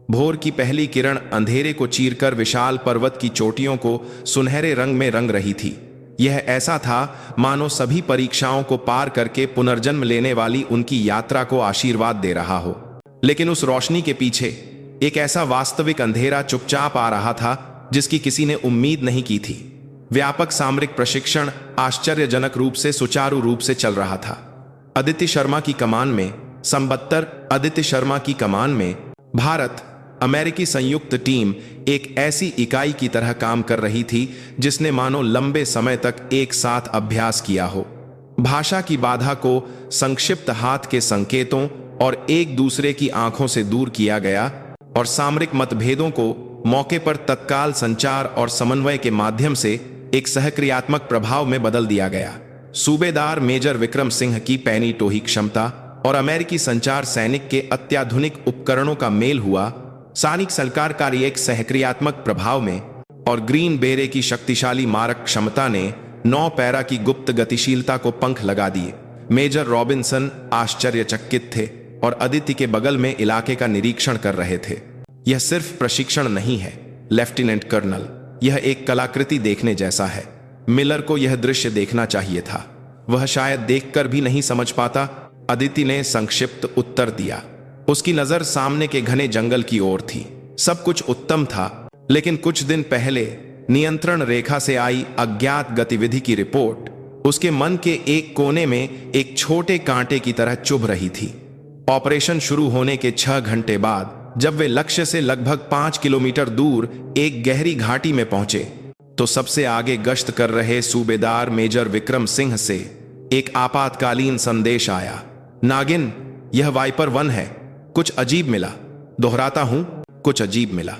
भोर की पहली किरण अंधेरे को चीरकर विशाल पर्वत की चोटियों को सुनहरे रंग में रंग रही थी। यह ऐसा था मानो सभी परीक्षाओं को पार करके पुनर्जन्म लेने वाली उनकी यात्रा को आशीर्वाद दे रहा हो। लेकिन उस रोशनी के पीछे एक ऐसा वास्तविक अंधेरा चुपचाप आ रहा था जिसकी किसी ने उम्मीद नहीं की थी। व्यापक सामरिक प्रशिक्षण आश्चर्यजनक रूप से सुचारू रूप से चल रहा था। आदित्य शर्मा की कमान में भारत अमेरिकी संयुक्त टीम एक ऐसी इकाई की तरह काम कर रही थी जिसने मानो लंबे समय तक एक साथ अभ्यास किया हो। भाषा की बाधा को संक्षिप्त हाथ के संकेतों और एक दूसरे की आंखों से दूर किया गया और सामरिक मतभेदों को मौके पर तत्काल संचार और समन्वय के माध्यम से एक सहक्रियात्मक प्रभाव में बदल दिया गया। सूबेदार मेजर विक्रम सिंह की पैनी टोही क्षमता और अमेरिकी संचार सैनिक के अत्याधुनिक उपकरणों का मेल हुआ सैनिक सरकार का एक सहक्रियात्मक प्रभाव में, और ग्रीन बेरे की शक्तिशाली मारक क्षमता ने 9 पैरा की गुप्त गतिशीलता को पंख लगा दिए। मेजर रॉबिन्सन आश्चर्यचकित थे और आदित्य के बगल में इलाके का निरीक्षण कर रहे थे। यह सिर्फ प्रशिक्षण नहीं है लेफ्टिनेंट कर्नल, यह एक कलाकृति देखने जैसा है। मिलर को यह दृश्य देखना चाहिए था, वह शायद देखकर भी नहीं समझ पाता। आदित्य ने संक्षिप्त उत्तर दिया। उसकी नजर सामने के घने जंगल की ओर थी। सब कुछ उत्तम था, लेकिन कुछ दिन पहले नियंत्रण रेखा से आई अज्ञात गतिविधि की रिपोर्ट उसके मन के एक कोने में एक छोटे कांटे की तरह चुभ रही थी। ऑपरेशन शुरू होने के 6 घंटे बाद जब वे लक्ष्य से लगभग 5 किलोमीटर दूर एक गहरी घाटी में पहुंचे तो सबसे आगे गश्त कर रहे सूबेदार मेजर विक्रम सिंह से एक आपातकालीन संदेश आया। नागिन, यह वाइपर 1 है। कुछ अजीब मिला। दोहराता हूं, कुछ अजीब मिला।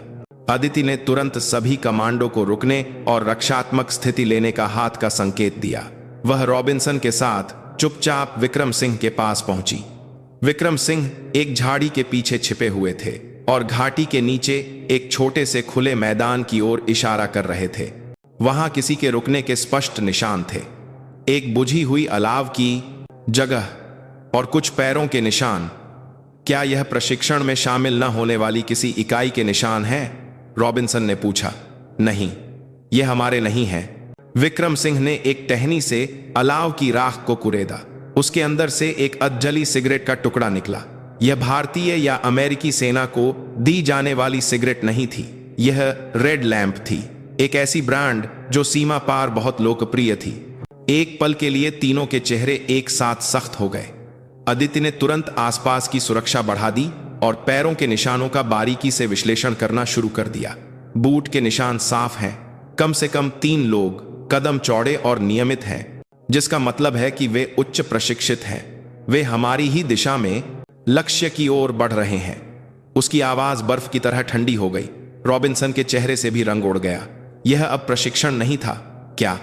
आदित्य ने तुरंत सभी कमांडो को रुकने और रक्षात्मक स्थिति लेने का हाथ का संकेत दिया। वह रॉबिन्सन के साथ चुपचाप विक्रम सिंह के पास पहुंची। विक्रम सिंह एक झाड़ी के पीछे छिपे हुए थे और घाटी के नीचे एक छोटे से खुले मैदान की ओर इशारा कर रहे थे। वहां किसी के रुकने के स्पष्ट निशान थे, एक बुझी हुई अलाव की जगह और कुछ पैरों के निशान। क्या यह प्रशिक्षण में शामिल न होने वाली किसी इकाई के निशान हैं? रॉबिन्सन ने पूछा। नहीं, यह हमारे नहीं हैं। विक्रम सिंह ने एक टहनी से अलाव की राख को कुरेदा। उसके अंदर से एक अधजली सिगरेट का टुकड़ा निकला। यह भारतीय या अमेरिकी सेना को दी जाने वाली सिगरेट नहीं थी, यह रेड लैंप थी, एक ऐसी ब्रांड जो सीमा पार बहुत लोकप्रिय थी। एक पल के लिए तीनों के चेहरे एक साथ सख्त हो गए। आदित्य ने तुरंत आसपास की सुरक्षा बढ़ा दी और पैरों के निशानों का बारीकी से विश्लेषण करना शुरू कर दिया। बूट के निशान साफ हैं, कम से कम 3 लोग, कदम चौड़े और नियमित हैं, जिसका मतलब है कि वे उच्च प्रशिक्षित हैं। वे हमारी ही दिशा में लक्ष्य की ओर बढ़ रहे हैं। उसकी आवाज बर्फ की तरह ठंडी हो गई। रॉबिन्सन के चेहरे से भी रंग उड़ गया। यह अब प्रशिक्षण नहीं था। क्या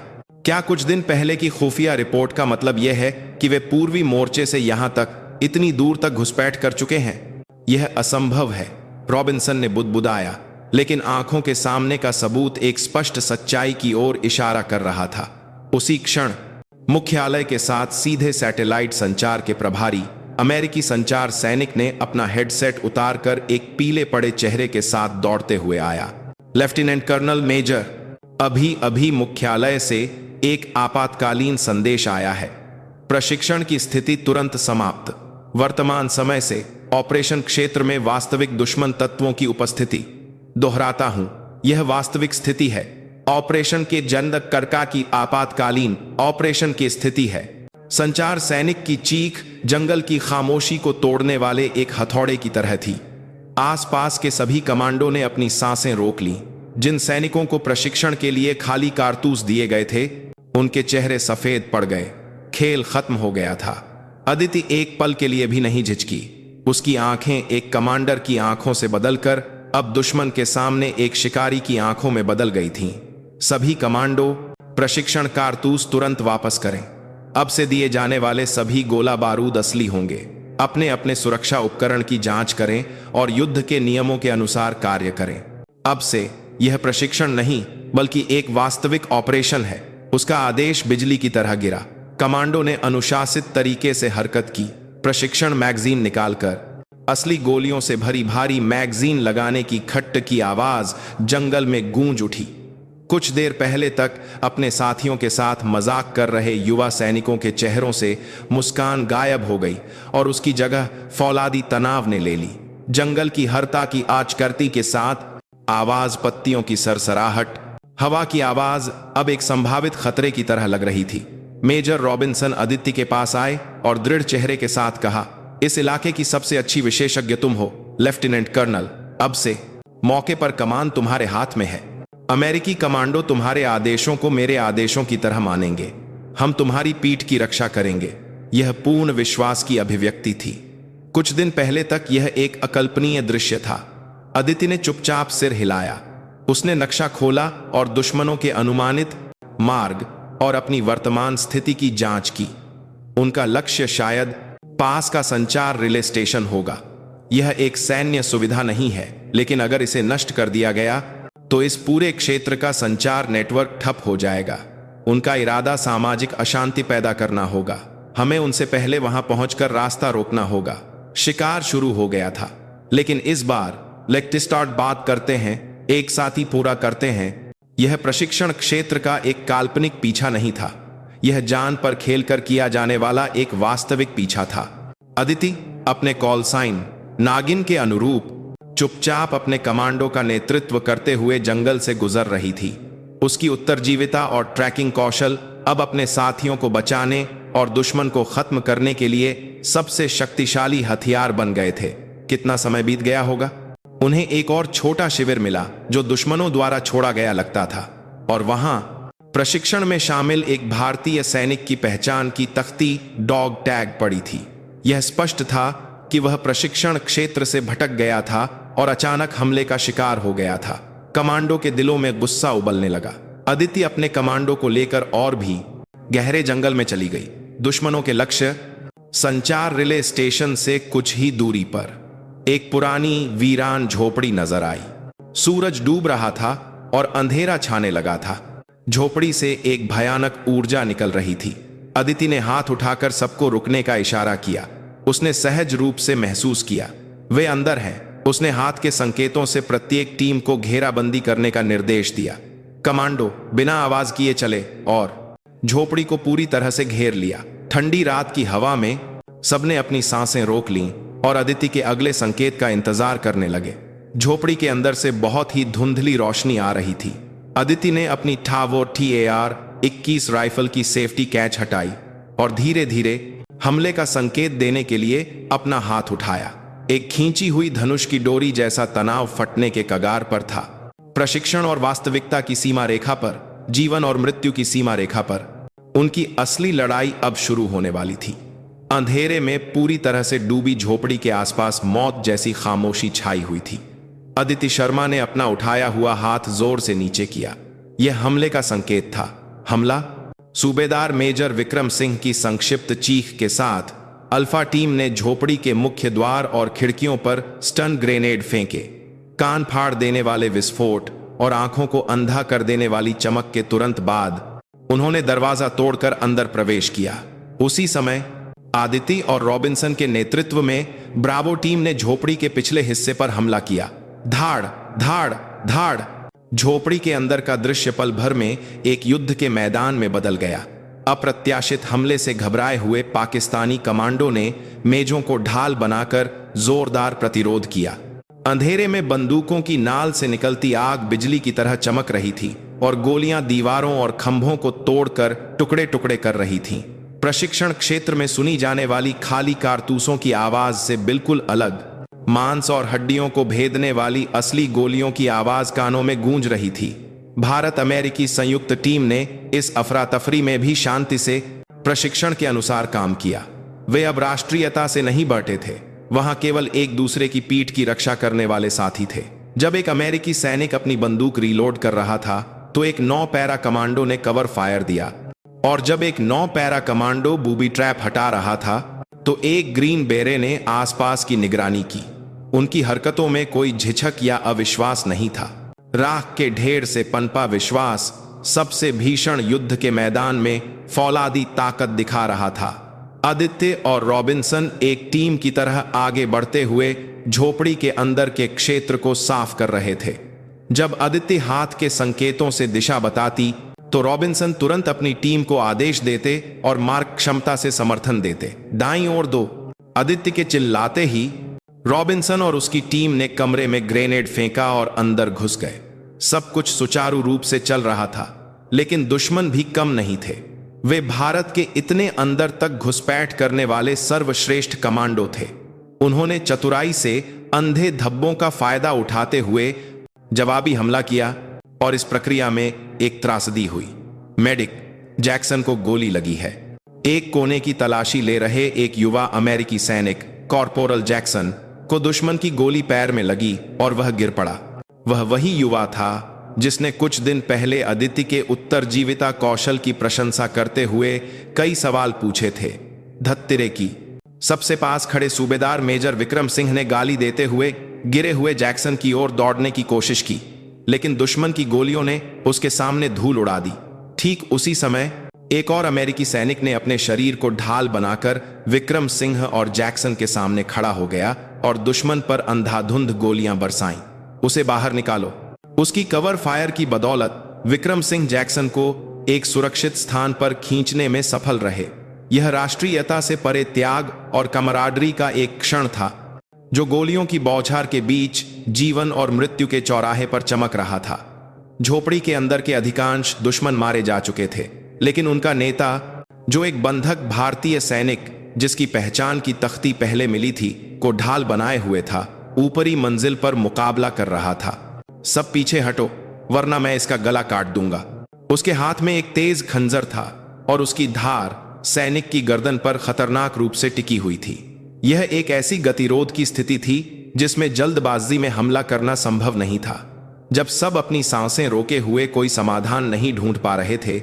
क्या कुछ दिन पहले की खुफिया रिपोर्ट का मतलब यह है कि वे पूर्वी मोर्चे से यहां तक इतनी दूर तक घुसपैठ कर चुके हैं? यह असंभव है, रॉबिन्सन ने बुदबुदाया, लेकिन आंखों के सामने का सबूत एक स्पष्ट सच्चाई की ओर इशारा कर रहा था। उसी क्षण मुख्यालय के साथ सीधे सैटेलाइट संचार के प्रभारी अमेरिकी संचार सैनिक ने अपना हेडसेट उतारकर एक पीले पड़े चेहरे के साथ दौड़ते हुए आया। लेफ्टिनेंट कर्नल मेजर, अभी अभी मुख्यालय से एक आपातकालीन संदेश आया है। प्रशिक्षण की स्थिति तुरंत समाप्त। वर्तमान समय से ऑपरेशन क्षेत्र में वास्तविक दुश्मन तत्वों की उपस्थिति। दोहराता हूं, यह वास्तविक स्थिति है। ऑपरेशन के जनक कर्का की आपातकालीन ऑपरेशन की स्थिति है। संचार सैनिक की चीख जंगल की खामोशी को तोड़ने वाले एक हथौड़े की तरह थी। आसपास के सभी कमांडो ने अपनी सांसें रोक लीं। जिन सैनिकों को प्रशिक्षण के लिए खाली कारतूस दिए गए थे, उनके चेहरे सफेद पड़ गए। खेल खत्म हो गया था। अदिति एक पल के लिए भी नहीं झिझकी। उसकी आंखें एक कमांडर की आंखों से बदलकर अब दुश्मन के सामने एक शिकारी की आंखों में बदल गई थीं। सभी कमांडो, प्रशिक्षण कारतूस तुरंत वापस करें। अब से दिए जाने वाले सभी गोला बारूद असली होंगे। अपने अपने सुरक्षा उपकरण की जांच करें और युद्ध के नियमों के अनुसार कार्य करें। अब से यह प्रशिक्षण नहीं बल्कि एक वास्तविक ऑपरेशन है। उसका आदेश बिजली की तरह गिरा। कमांडो ने अनुशासित तरीके से हरकत की। प्रशिक्षण मैगजीन निकालकर असली गोलियों से भरी भारी मैगजीन लगाने की खट्ट की आवाज जंगल में गूंज उठी। कुछ देर पहले तक अपने साथियों के साथ मजाक कर रहे युवा सैनिकों के चेहरों से मुस्कान गायब हो गई और उसकी जगह फौलादी तनाव ने ले ली। जंगल की हरता की आचकर्ती के साथ आवाज, पत्तियों की सरसराहट, हवा की आवाज अब एक संभावित खतरे की तरह लग रही थी। मेजर रॉबिन्सन अदिति के पास आए और दृढ़ चेहरे के साथ कहा, इस इलाके की सबसे अच्छी विशेषज्ञ तुम हो, लेफ्टिनेंट कर्नल। अब से मौके पर कमान तुम्हारे हाथ में है। अमेरिकी कमांडो तुम्हारे आदेशों को मेरे आदेशों की तरह मानेंगे। हम तुम्हारी पीठ की रक्षा करेंगे। यह पूर्ण विश्वास की अभिव्यक्ति थी। कुछ दिन पहले तक यह एक अकल्पनीय दृश्य था। अदिति ने चुपचाप सिर हिलाया। उसने नक्शा खोला और दुश्मनों के अनुमानित मार्ग और अपनी वर्तमान स्थिति की जांच की। उनका लक्ष्य शायद पास का संचार रिले स्टेशन होगा। यह एक सैन्य सुविधा नहीं है, लेकिन अगर इसे नष्ट कर दिया गया तो इस पूरे क्षेत्र का संचार नेटवर्क ठप हो जाएगा। उनका इरादा सामाजिक अशांति पैदा करना होगा। हमें उनसे पहले वहां पहुंचकर रास्ता रोकना होगा। शिकार शुरू हो गया था, लेकिन इस बार लेक्टिस्टार्ट बात करते हैं, एक साथ ही पूरा करते हैं। यह प्रशिक्षण क्षेत्र का एक काल्पनिक पीछा नहीं था। यह जान पर खेलकर किया जाने वाला एक वास्तविक पीछा था। अदिति अपने कॉल साइन नागिन के अनुरूप चुपचाप अपने कमांडो का नेतृत्व करते हुए जंगल से गुजर रही थी। उसकी उत्तरजीविता और ट्रैकिंग कौशल अब अपने साथियों को बचाने और दुश्मन को खत्म करने के लिए सबसे शक्तिशाली हथियार बन गए थे। कितना समय बीत गया होगा। उन्हें एक और छोटा शिविर मिला जो दुश्मनों द्वारा छोड़ा गया लगता था, और वहां प्रशिक्षण में शामिल एक भारतीय सैनिक की पहचान की तख्ती डॉग टैग पड़ी थी। यह स्पष्ट था कि वह प्रशिक्षण क्षेत्र से भटक गया था और अचानक हमले का शिकार हो गया था। कमांडो के दिलों में गुस्सा उबलने लगा। अदिति अपने कमांडो को लेकर और भी गहरे जंगल में चली गई। दुश्मनों के लक्ष्य संचार रिले स्टेशन से कुछ ही दूरी पर एक पुरानी वीरान झोपड़ी नजर आई। सूरज डूब रहा था और अंधेरा छाने लगा था। झोपड़ी से एक भयानक ऊर्जा निकल रही थी। अदिति ने हाथ उठाकर सबको रुकने का इशारा किया। उसने सहज रूप से महसूस किया, वे अंदर हैं। उसने हाथ के संकेतों से प्रत्येक टीम को घेराबंदी करने का निर्देश दिया। कमांडो बिना आवाज किए चले और झोपड़ी को पूरी तरह से घेर लिया। ठंडी रात की हवा में सबने अपनी सांसें रोक लीं और अदिति के अगले संकेत का इंतजार करने लगे। झोपड़ी के अंदर से बहुत ही धुंधली रोशनी आ रही थी। अदिति ने अपनी ठावो TAR-21 राइफल की सेफ्टी कैच हटाई और धीरे धीरे हमले का संकेत देने के लिए अपना हाथ उठाया। एक खींची हुई धनुष की डोरी जैसा तनाव फटने के कगार पर था। प्रशिक्षण और वास्तविकता की सीमा रेखा पर, जीवन और मृत्यु की सीमा रेखा पर उनकी असली लड़ाई अब शुरू होने वाली थी। अंधेरे में पूरी तरह से डूबी झोपड़ी के आसपास मौत जैसी खामोशी छाई हुई थी। अदिति शर्मा ने अपना उठाया हुआ हाथ जोर से नीचे किया। यह हमले का संकेत था। हमला? सूबेदार मेजर विक्रम सिंह की संक्षिप्त चीख के साथ अल्फा टीम ने झोपड़ी के मुख्य द्वार और खिड़कियों पर स्टन ग्रेनेड फेंके। कान फाड़ देने वाले विस्फोट और आंखों को अंधा कर देने वाली चमक के तुरंत बाद उन्होंने दरवाजा तोड़कर अंदर प्रवेश किया। उसी समय आदिति और रॉबिन्सन के नेतृत्व में ब्रावो टीम ने झोपड़ी के पिछले हिस्से पर हमला किया। धाड़ धाड़ धाड़। झोपड़ी के अंदर का दृश्य पल भर में एक युद्ध के मैदान में बदल गया। अप्रत्याशित हमले से घबराए हुए पाकिस्तानी कमांडो ने मेजों को ढाल बनाकर जोरदार प्रतिरोध किया। अंधेरे में बंदूकों की नाल से निकलती आग बिजली की तरह चमक रही थी और गोलियां दीवारों और खंभों को तोड़कर टुकड़े टुकड़े कर रही थीं। प्रशिक्षण क्षेत्र में सुनी जाने वाली खाली कारतूसों की आवाज से बिल्कुल अलग मांस और हड्डियों को भेदने वाली असली गोलियों की आवाज कानों में गूंज रही थी। भारत अमेरिकी संयुक्त टीम ने इस अफरा तफरी में भी शांति से प्रशिक्षण के अनुसार काम किया। वे अब राष्ट्रीयता से नहीं बटे थे, वहां केवल एक दूसरे की पीठ की रक्षा करने वाले साथी थे। जब एक अमेरिकी सैनिक अपनी बंदूक रीलोड कर रहा था तो एक 9 पैरा कमांडो ने कवर फायर दिया, और जब एक 9 पैरा कमांडो बूबी ट्रैप हटा रहा था तो एक ग्रीन बेरे ने आसपास की निगरानी की। उनकी हरकतों में कोई झिझक या अविश्वास नहीं था। राख के ढेर से पनपा विश्वास सबसे भीषण युद्ध के मैदान में फौलादी ताकत दिखा रहा था। आदित्य और रॉबिन्सन एक टीम की तरह आगे बढ़ते हुए झोपड़ी के अंदर के क्षेत्र को साफ कर रहे थे। जब आदित्य हाथ के संकेतों से दिशा बताती तो रॉबिन्सन तुरंत अपनी टीम को आदेश देते और मार्ग क्षमता से समर्थन देते। दाईं ओर दो। आदित्य के चिल्लाते ही रॉबिन्सन और उसकी टीम ने कमरे में ग्रेनेड फेंका और अंदर घुस गए। सब कुछ सुचारू रूप से चल रहा था, लेकिन दुश्मन भी कम नहीं थे। वे भारत के इतने अंदर तक घुसपैठ करने वाले सर्वश्रेष्ठ कमांडो थे। उन्होंने चतुराई से अंधे धब्बों का फायदा उठाते हुए जवाबी हमला किया और इस प्रक्रिया में एक त्रासदी हुई। मेडिक जैक्सन को गोली लगी है। एक कोने की तलाशी ले रहे एक युवा अमेरिकी सैनिक कॉर्पोरल जैक्सन को दुश्मन की गोली पैर में लगी और वह गिर पड़ा। वह वही युवा था जिसने कुछ दिन पहले अदिति के उत्तरजीविता कौशल की प्रशंसा करते हुए कई सवाल पूछे थे। धत्तिरे की। सबसे पास खड़े सूबेदार मेजर विक्रम सिंह ने गाली देते हुए गिरे हुए जैक्सन की ओर दौड़ने की कोशिश की, लेकिन दुश्मन की गोलियों ने उसके सामने धूल उड़ा दी। ठीक उसी समय एक और अमेरिकी सैनिक ने अपने शरीर को ढाल बनाकर विक्रम सिंह और जैक्सन के सामने खड़ा हो गया और दुश्मन पर अंधाधुंध गोलियां बरसाईं। उसे बाहर निकालो। उसकी कवर फायर की बदौलत विक्रम सिंह जैक्सन को एक सुरक्षित स्थान पर खींचने में सफल रहे। यह राष्ट्रीयता से परे त्याग और कमराडरी का एक क्षण था जो गोलियों की बौछार के बीच जीवन और मृत्यु के चौराहे पर चमक रहा था। झोपड़ी के अंदर के अधिकांश दुश्मन मारे जा चुके थे, लेकिन उनका नेता, जो एक बंधक भारतीय सैनिक जिसकी पहचान की तख्ती पहले मिली थी, को ढाल बनाए हुए था, ऊपरी मंजिल पर मुकाबला कर रहा था। सब पीछे हटो, वरना मैं इसका गला काट दूंगा। उसके हाथ में एक तेज खंजर था और उसकी धार सैनिक की गर्दन पर खतरनाक रूप से टिकी हुई थी। यह एक ऐसी गतिरोध की स्थिति थी जिसमें जल्दबाजी में हमला करना संभव नहीं था। जब सब अपनी सांसें रोके हुए कोई समाधान नहीं ढूंढ पा रहे थे,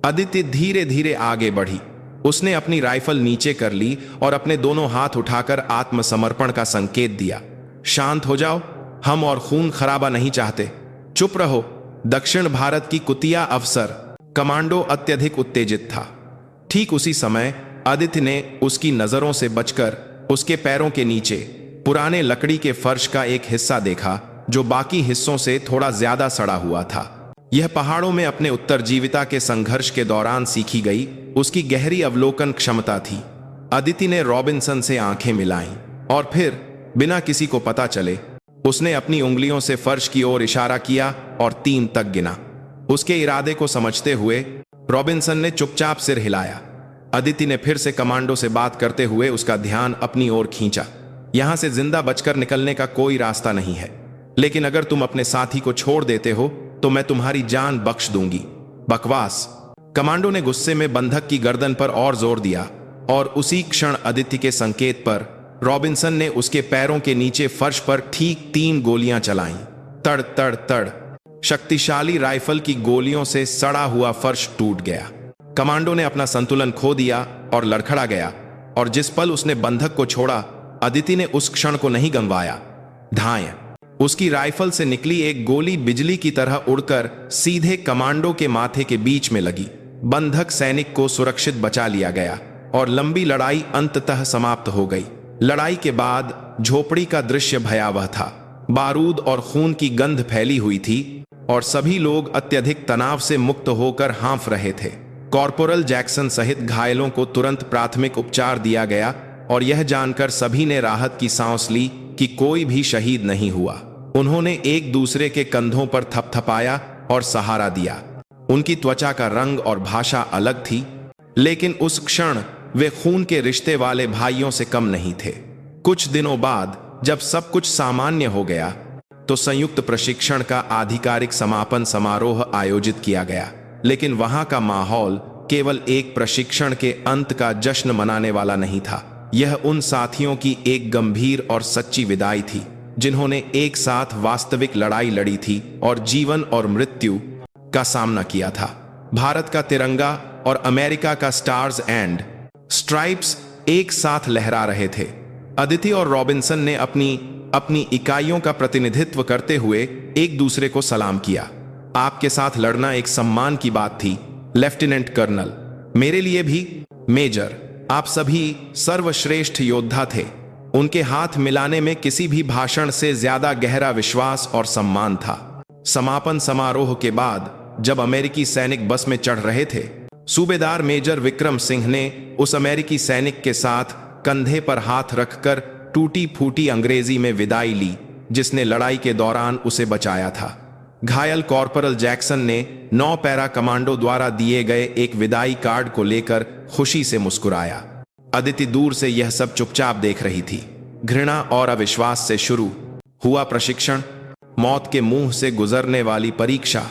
आदित्य धीरे धीरे आगे बढ़ी। उसने अपनी राइफल नीचे कर ली और अपने दोनों हाथ उठाकर आत्मसमर्पण का संकेत दिया। शांत हो जाओ, हम और खून खराबा नहीं चाहते। चुप रहो। दक्षिण भारत की कुतिया अफसर कमांडो अत्यधिक उत्तेजित था। ठीक उसी समय आदित्य ने उसकी नजरों से बचकर उसके पैरों के नीचे पुराने लकड़ी के फर्श का एक हिस्सा देखा जो बाकी हिस्सों से थोड़ा ज्यादा सड़ा हुआ था। यह पहाड़ों में अपने उत्तरजीविता के संघर्ष के दौरान सीखी गई उसकी गहरी अवलोकन क्षमता थी। आदित्य ने रॉबिन्सन से आंखें मिलाईं और फिर बिना किसी को पता चले उसने अपनी उंगलियों से फर्श की ओर इशारा किया और 3 तक गिना। उसके इरादे को समझते हुए रॉबिन्सन ने चुपचाप सिर हिलाया। आदित्य ने फिर से कमांडो से बात करते हुए उसका ध्यान अपनी ओर खींचा। यहां से जिंदा बचकर निकलने का कोई रास्ता नहीं है, लेकिन अगर तुम अपने साथी को छोड़ देते हो तो मैं तुम्हारी जान बख्श दूंगी। बकवास। कमांडो ने गुस्से में बंधक की गर्दन पर और जोर दिया और उसी क्षण अदिति के संकेत पर रॉबिन्सन ने उसके पैरों के नीचे फर्श पर ठीक 3 गोलियां चलाईं। तड़ तड़ तड़। शक्तिशाली राइफल की गोलियों से सड़ा हुआ फर्श टूट गया। कमांडो ने अपना संतुलन खो दिया और लड़खड़ा गया, और जिस पल उसने बंधक को छोड़ा, अदिति ने उस क्षण को नहीं गंवाया। धाएं। उसकी राइफल से निकली एक गोली बिजली की तरह उड़कर सीधे कमांडो के माथे के बीच में लगी। बंधक सैनिक को सुरक्षित बचा लिया गया और लंबी लड़ाई अंततः समाप्त हो गई। लड़ाई के बाद झोपड़ी का दृश्य भयावह था। बारूद और खून की गंध फैली हुई थी और सभी लोग अत्यधिक तनाव से मुक्त होकर हाँफ रहे थे। कॉर्पोरल जैक्सन सहित घायलों को तुरंत प्राथमिक उपचार दिया गया और यह जानकर सभी ने राहत की सांस ली कि कोई भी शहीद नहीं हुआ। उन्होंने एक दूसरे के कंधों पर थपथपाया और सहारा दिया। उनकी त्वचा का रंग और भाषा अलग थी, लेकिन उस क्षण वे खून के रिश्ते वाले भाइयों से कम नहीं थे। कुछ दिनों बाद जब सब कुछ सामान्य हो गया, तो संयुक्त प्रशिक्षण का आधिकारिक समापन समारोह आयोजित किया गया। लेकिन वहां का माहौल केवल एक प्रशिक्षण के अंत का जश्न मनाने वाला नहीं था। यह उन साथियों की एक गंभीर और सच्ची विदाई थी जिन्होंने एक साथ वास्तविक लड़ाई लड़ी थी और जीवन और मृत्यु का सामना किया था। भारत का तिरंगा और अमेरिका का स्टार्स एंड स्ट्राइप्स एक साथ लहरा रहे थे। अदिति और रॉबिन्सन ने अपनी इकाइयों का प्रतिनिधित्व करते हुए एक दूसरे को सलाम किया। आपके साथ लड़ना एक सम्मान की बात थी, लेफ्टिनेंट कर्नल। मेरे लिए भी, मेजर। आप सभी सर्वश्रेष्ठ योद्धा थे। उनके हाथ मिलाने में किसी भी भाषण से ज्यादा गहरा विश्वास और सम्मान था। समापन समारोह के बाद जब अमेरिकी सैनिक बस में चढ़ रहे थे, सूबेदार मेजर विक्रम सिंह ने उस अमेरिकी सैनिक के साथ कंधे पर हाथ रखकर टूटी फूटी अंग्रेजी में विदाई ली जिसने लड़ाई के दौरान उसे बचाया था। घायल कॉर्पोरल जैक्सन ने 9 पैरा कमांडो द्वारा दिए गए एक विदाई कार्ड को लेकर खुशी से मुस्कुराया। अदिति दूर से यह सब चुपचाप देख रही थी। घृणा और अविश्वास से शुरू हुआ प्रशिक्षण, मौत के मुंह से गुजरने वाली परीक्षा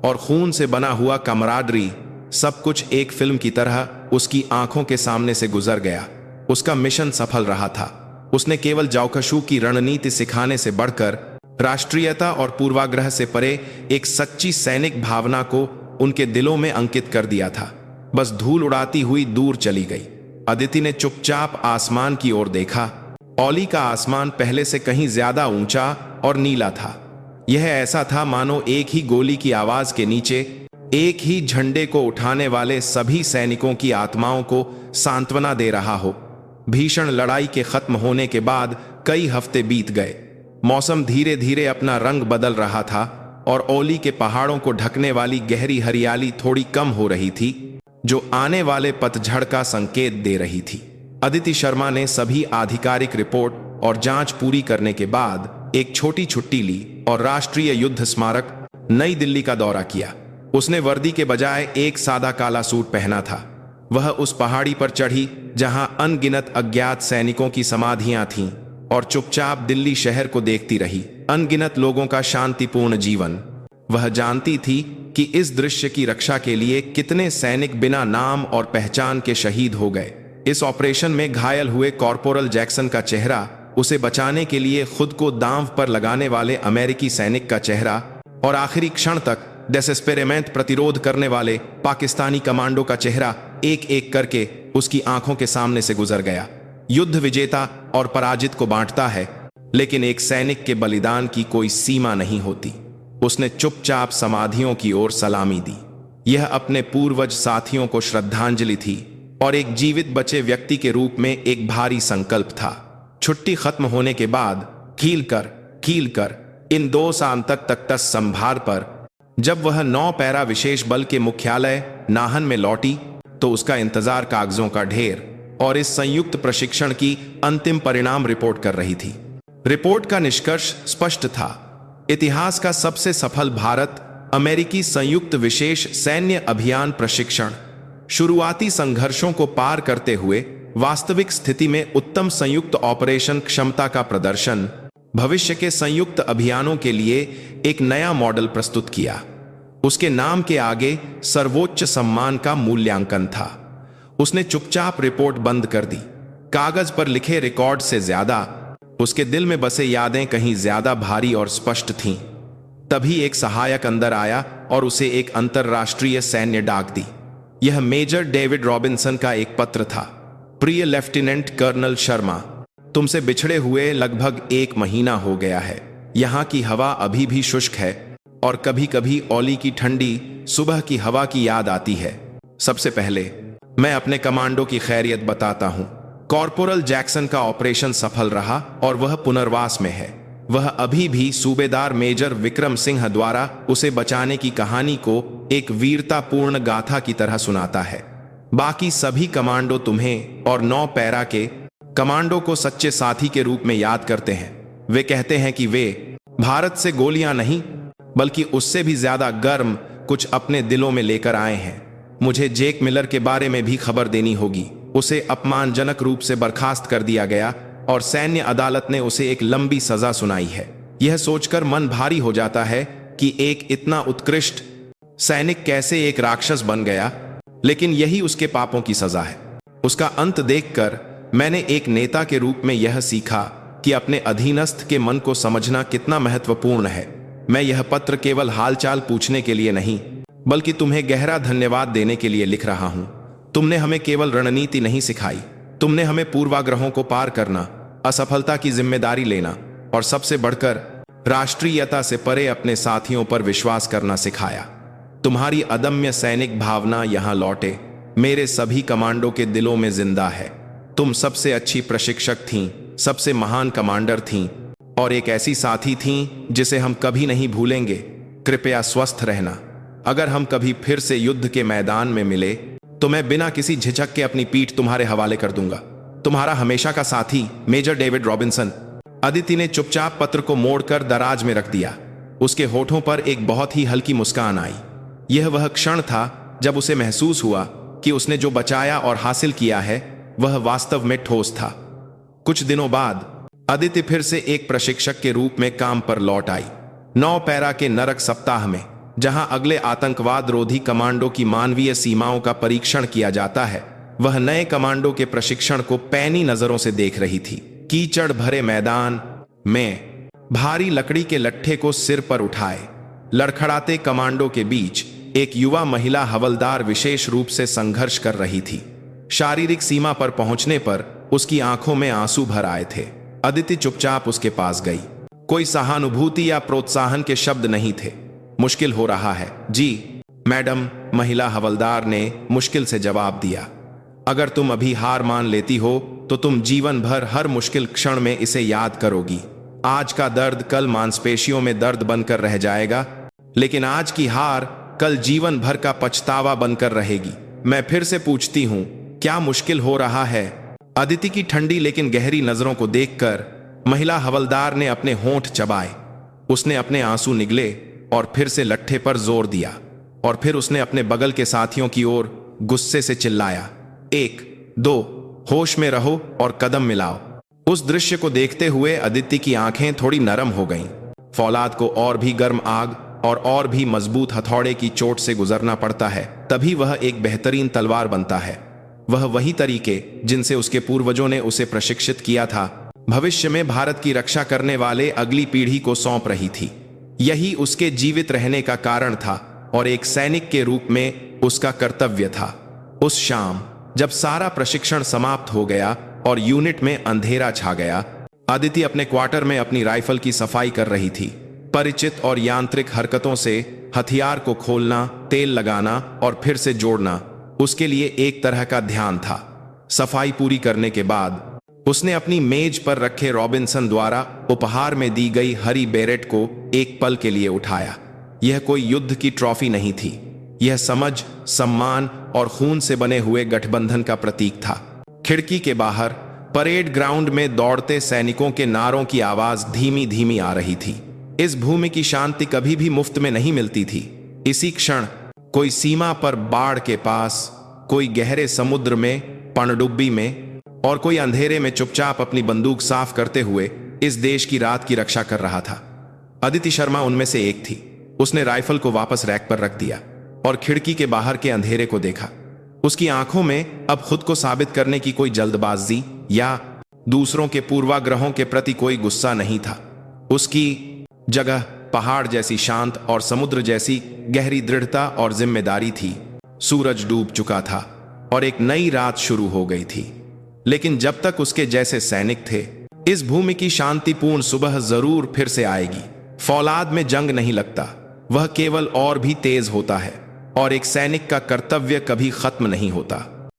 और खून से बना हुआ कमराडरी, सब कुछ एक फिल्म की तरह उसकी आंखों के सामने से गुजर गया। उसका मिशन सफल रहा था। उसने केवल जाओकशू की रणनीति सिखाने से बढ़कर राष्ट्रीयता और पूर्वाग्रह से परे एक सच्ची सैनिक भावना को उनके दिलों में अंकित कर दिया था। बस धूल उड़ाती हुई दूर चली गई। अदिति ने चुपचाप आसमान की ओर देखा। ओली का आसमान पहले से कहीं ज्यादा ऊंचा और नीला था। यह ऐसा था मानो एक ही गोली की आवाज के नीचे एक ही झंडे को उठाने वाले सभी सैनिकों की आत्माओं को सांत्वना दे रहा हो। भीषण लड़ाई के खत्म होने के बाद कई हफ्ते बीत गए। मौसम धीरे धीरे अपना रंग बदल रहा था और ओली के पहाड़ों को ढकने वाली गहरी हरियाली थोड़ी कम हो रही थी, जो आने वाले पतझड़ का संकेत दे रही थी। अदिति शर्मा ने सभी आधिकारिक रिपोर्ट और जांच पूरी करने के बाद एक छोटी छुट्टी ली और राष्ट्रीय युद्ध स्मारक नई दिल्ली का दौरा किया। उसने वर्दी के बजाय एक सादा काला सूट पहना था। वह उस पहाड़ी पर चढ़ी जहां अनगिनत अज्ञात सैनिकों की समाधियां थीं और चुपचाप दिल्ली शहर को देखती रही। अनगिनत लोगों का शांतिपूर्ण जीवन। वह जानती थी कि इस दृश्य की रक्षा के लिए कितने सैनिक बिना नाम और पहचान के शहीद हो गए। इस ऑपरेशन में घायल हुए कॉर्पोरल जैक्सन का चेहरा, उसे बचाने के लिए खुद को दांव पर लगाने वाले अमेरिकी सैनिक का चेहरा और आखिरी क्षण तक डेस्पेरेमेंट प्रतिरोध करने वाले पाकिस्तानी कमांडो का चेहरा एक एक करके उसकी आंखों के सामने से गुजर गया। युद्ध विजेता और पराजित को बांटता है, लेकिन एक सैनिक के बलिदान की कोई सीमा नहीं होती। उसने चुपचाप समाधियों की ओर सलामी दी। यह अपने पूर्वज साथियों को श्रद्धांजलि थी और एक जीवित बचे व्यक्ति के रूप में एक भारी संकल्प था। छुट्टी खत्म होने के बाद कील कर इन 2 सांतक तख्त संभार पर जब वह 9 पैरा विशेष बल के मुख्यालय नाहन में लौटी, तो उसका इंतजार कागजों का ढेर और इस संयुक्त प्रशिक्षण की अंतिम परिणाम रिपोर्ट कर रही थी। रिपोर्ट का निष्कर्ष स्पष्ट था। इतिहास का सबसे सफल भारत अमेरिकी संयुक्त विशेष सैन्य अभियान प्रशिक्षण, शुरुआती संघर्षों को पार करते हुए वास्तविक स्थिति में उत्तम संयुक्त ऑपरेशन क्षमता का प्रदर्शन, भविष्य के संयुक्त अभियानों के लिए एक नया मॉडल प्रस्तुत किया। उसके नाम के आगे सर्वोच्च सम्मान का मूल्यांकन था। उसने चुपचाप रिपोर्ट बंद कर दी। कागज पर लिखे रिकॉर्ड से ज्यादा उसके दिल में बसे यादें कहीं ज्यादा भारी और स्पष्ट थीं। तभी एक सहायक अंदर आया और उसे एक अंतर्राष्ट्रीय सैन्य डाक दी। यह मेजर डेविड रॉबिन्सन का एक पत्र था। प्रिय लेफ्टिनेंट कर्नल शर्मा, तुमसे बिछड़े हुए लगभग 1 महीना हो गया है। यहाँ की हवा अभी भी शुष्क है और कभी कभी ओली की ठंडी सुबह की हवा की याद आती है। सबसे पहले मैं अपने कमांडो की खैरियत बताता हूँ। कॉर्पोरल जैक्सन का ऑपरेशन सफल रहा और वह पुनर्वास में है। वह अभी भी सूबेदार मेजर विक्रम सिंह द्वारा उसे बचाने की कहानी को एक वीरतापूर्ण गाथा की तरह सुनाता है। बाकी सभी कमांडो तुम्हें और 9 पैरा के कमांडो को सच्चे साथी के रूप में याद करते हैं। वे कहते हैं कि वे भारत से गोलियां नहीं बल्कि उससे भी ज्यादा गर्म कुछ अपने दिलों में लेकर आए हैं। मुझे जेक मिलर के बारे में भी खबर देनी होगी। उसे अपमानजनक रूप से बर्खास्त कर दिया गया और सैन्य अदालत ने उसे एक लंबी सजा सुनाई है। यह सोचकर मन भारी हो जाता है कि एक इतना उत्कृष्ट सैनिक कैसे एक राक्षस बन गया, लेकिन यही उसके पापों की सजा है। उसका अंत देखकर मैंने एक नेता के रूप में यह सीखा कि अपने अधीनस्थ के मन को समझना कितना महत्वपूर्ण है। मैं यह पत्र केवल हालचाल पूछने के लिए नहीं बल्कि तुम्हें गहरा धन्यवाद देने के लिए लिख रहा हूं। तुमने हमें केवल रणनीति नहीं सिखाई, तुमने हमें पूर्वाग्रहों को पार करना, असफलता की जिम्मेदारी लेना और सबसे बढ़कर राष्ट्रीयता से परे अपने साथियों पर विश्वास करना सिखाया। तुम्हारी अदम्य सैनिक भावना यहां लौटे मेरे सभी कमांडो के दिलों में जिंदा है। तुम सबसे अच्छी प्रशिक्षक थीं, सबसे महान कमांडर थीं और एक ऐसी साथी थीं जिसे हम कभी नहीं भूलेंगे। कृपया स्वस्थ रहना। अगर हम कभी फिर से युद्ध के मैदान में मिले तो मैं बिना किसी झिझक के अपनी पीठ तुम्हारे हवाले कर दूंगा। तुम्हारा हमेशा का साथी मेजर डेविड रॉबिन्सन। अदिति ने चुपचाप पत्र को मोड़कर दराज में रख दिया। उसके होठों पर एक बहुत ही हल्की मुस्कान आई। यह वह क्षण था जब उसे महसूस हुआ कि उसने जो बचाया और हासिल किया है वह वास्तव में ठोस था। कुछ दिनों बाद अदिति फिर से एक प्रशिक्षक के रूप में काम पर लौट आई। 9 पैरा के नरक सप्ताह में, जहां अगले आतंकवाद रोधी कमांडो की मानवीय सीमाओं का परीक्षण किया जाता है, वह नए कमांडो के प्रशिक्षण को पैनी नजरों से देख रही थी। कीचड़ भरे मैदान में भारी लकड़ी के लट्ठे को सिर पर उठाए लड़खड़ाते कमांडो के बीच एक युवा महिला हवलदार विशेष रूप से संघर्ष कर रही थी। शारीरिक सीमा पर पहुंचने पर उसकी आंखों में आंसू भर आए थे। अदिति चुपचाप उसके पास गई। कोई सहानुभूति या प्रोत्साहन के शब्द नहीं थे। मुश्किल हो रहा है जी मैडम, महिला हवलदार ने मुश्किल से जवाब दिया। अगर तुम अभी हार मान लेती हो तो तुम जीवन भर हर मुश्किल क्षण में इसे याद करोगी। आज का दर्द कल मांसपेशियों में दर्द बनकर रह जाएगा, लेकिन आज की हार कल जीवन भर का पछतावा बनकर रहेगी। मैं फिर से पूछती हूँ, क्या मुश्किल हो रहा है? अदिति की ठंडी लेकिन गहरी नजरों को देखकर महिला हवलदार ने अपने होंठ चबाए। उसने अपने आंसू निगले और फिर से लट्ठे पर जोर दिया और फिर उसने अपने बगल के साथियों की ओर गुस्से से चिल्लाया, 1, 2, होश में रहो और कदम मिलाओ। उस दृश्य को देखते हुए अदिति की आंखें थोड़ी नरम हो गईं। फौलाद को और भी गर्म आग और भी मजबूत हथौड़े की चोट से गुजरना पड़ता है, तभी वह एक बेहतरीन तलवार बनता है। वह वही तरीके जिनसे उसके पूर्वजों ने उसे प्रशिक्षित किया था, भविष्य में भारत की रक्षा करने वाले अगली पीढ़ी को सौंप रही थी। यही उसके जीवित रहने का कारण था और एक सैनिक के रूप में उसका कर्तव्य था। उस शाम जब सारा प्रशिक्षण समाप्त हो गया और यूनिट में अंधेरा छा गया, अदिति अपने क्वार्टर में अपनी राइफल की सफाई कर रही थी। परिचित और यांत्रिक हरकतों से हथियार को खोलना, तेल लगाना और फिर से जोड़ना उसके लिए एक तरह का ध्यान था। सफाई पूरी करने के बाद उसने अपनी मेज पर रखे रॉबिन्सन द्वारा उपहार में दी गई हरी बेरेट को एक पल के लिए उठाया। यह कोई युद्ध की ट्रॉफी नहीं थी, यह समझ, सम्मान और खून से बने हुए गठबंधन का प्रतीक था। खिड़की के बाहर परेड ग्राउंड में दौड़ते सैनिकों के नारों की आवाज धीमी धीमी आ रही थी। इस भूमि की शांति कभी भी मुफ्त में नहीं मिलती थी। इसी क्षण कोई सीमा पर बाढ़ के पास, कोई गहरे समुद्र में पनडुब्बी में और कोई अंधेरे में चुपचाप अपनी बंदूक साफ करते हुए इस देश की रात की रक्षा कर रहा था। अदिति शर्मा उनमें से एक थी। उसने राइफल को वापस रैक पर रख दिया और खिड़की के बाहर के अंधेरे को देखा। उसकी आंखों में अब खुद को साबित करने की कोई जल्दबाजी या दूसरों के पूर्वाग्रहों के प्रति कोई गुस्सा नहीं था। उसकी जगह पहाड़ जैसी शांत और समुद्र जैसी गहरी दृढ़ता और जिम्मेदारी थी। सूरज डूब चुका था और एक नई रात शुरू हो गई थी, लेकिन जब तक उसके जैसे सैनिक थे, इस भूमि की शांतिपूर्ण सुबह जरूर फिर से आएगी। फौलाद में जंग नहीं लगता, वह केवल और भी तेज होता है, और एक सैनिक का कर्तव्य कभी खत्म नहीं होता।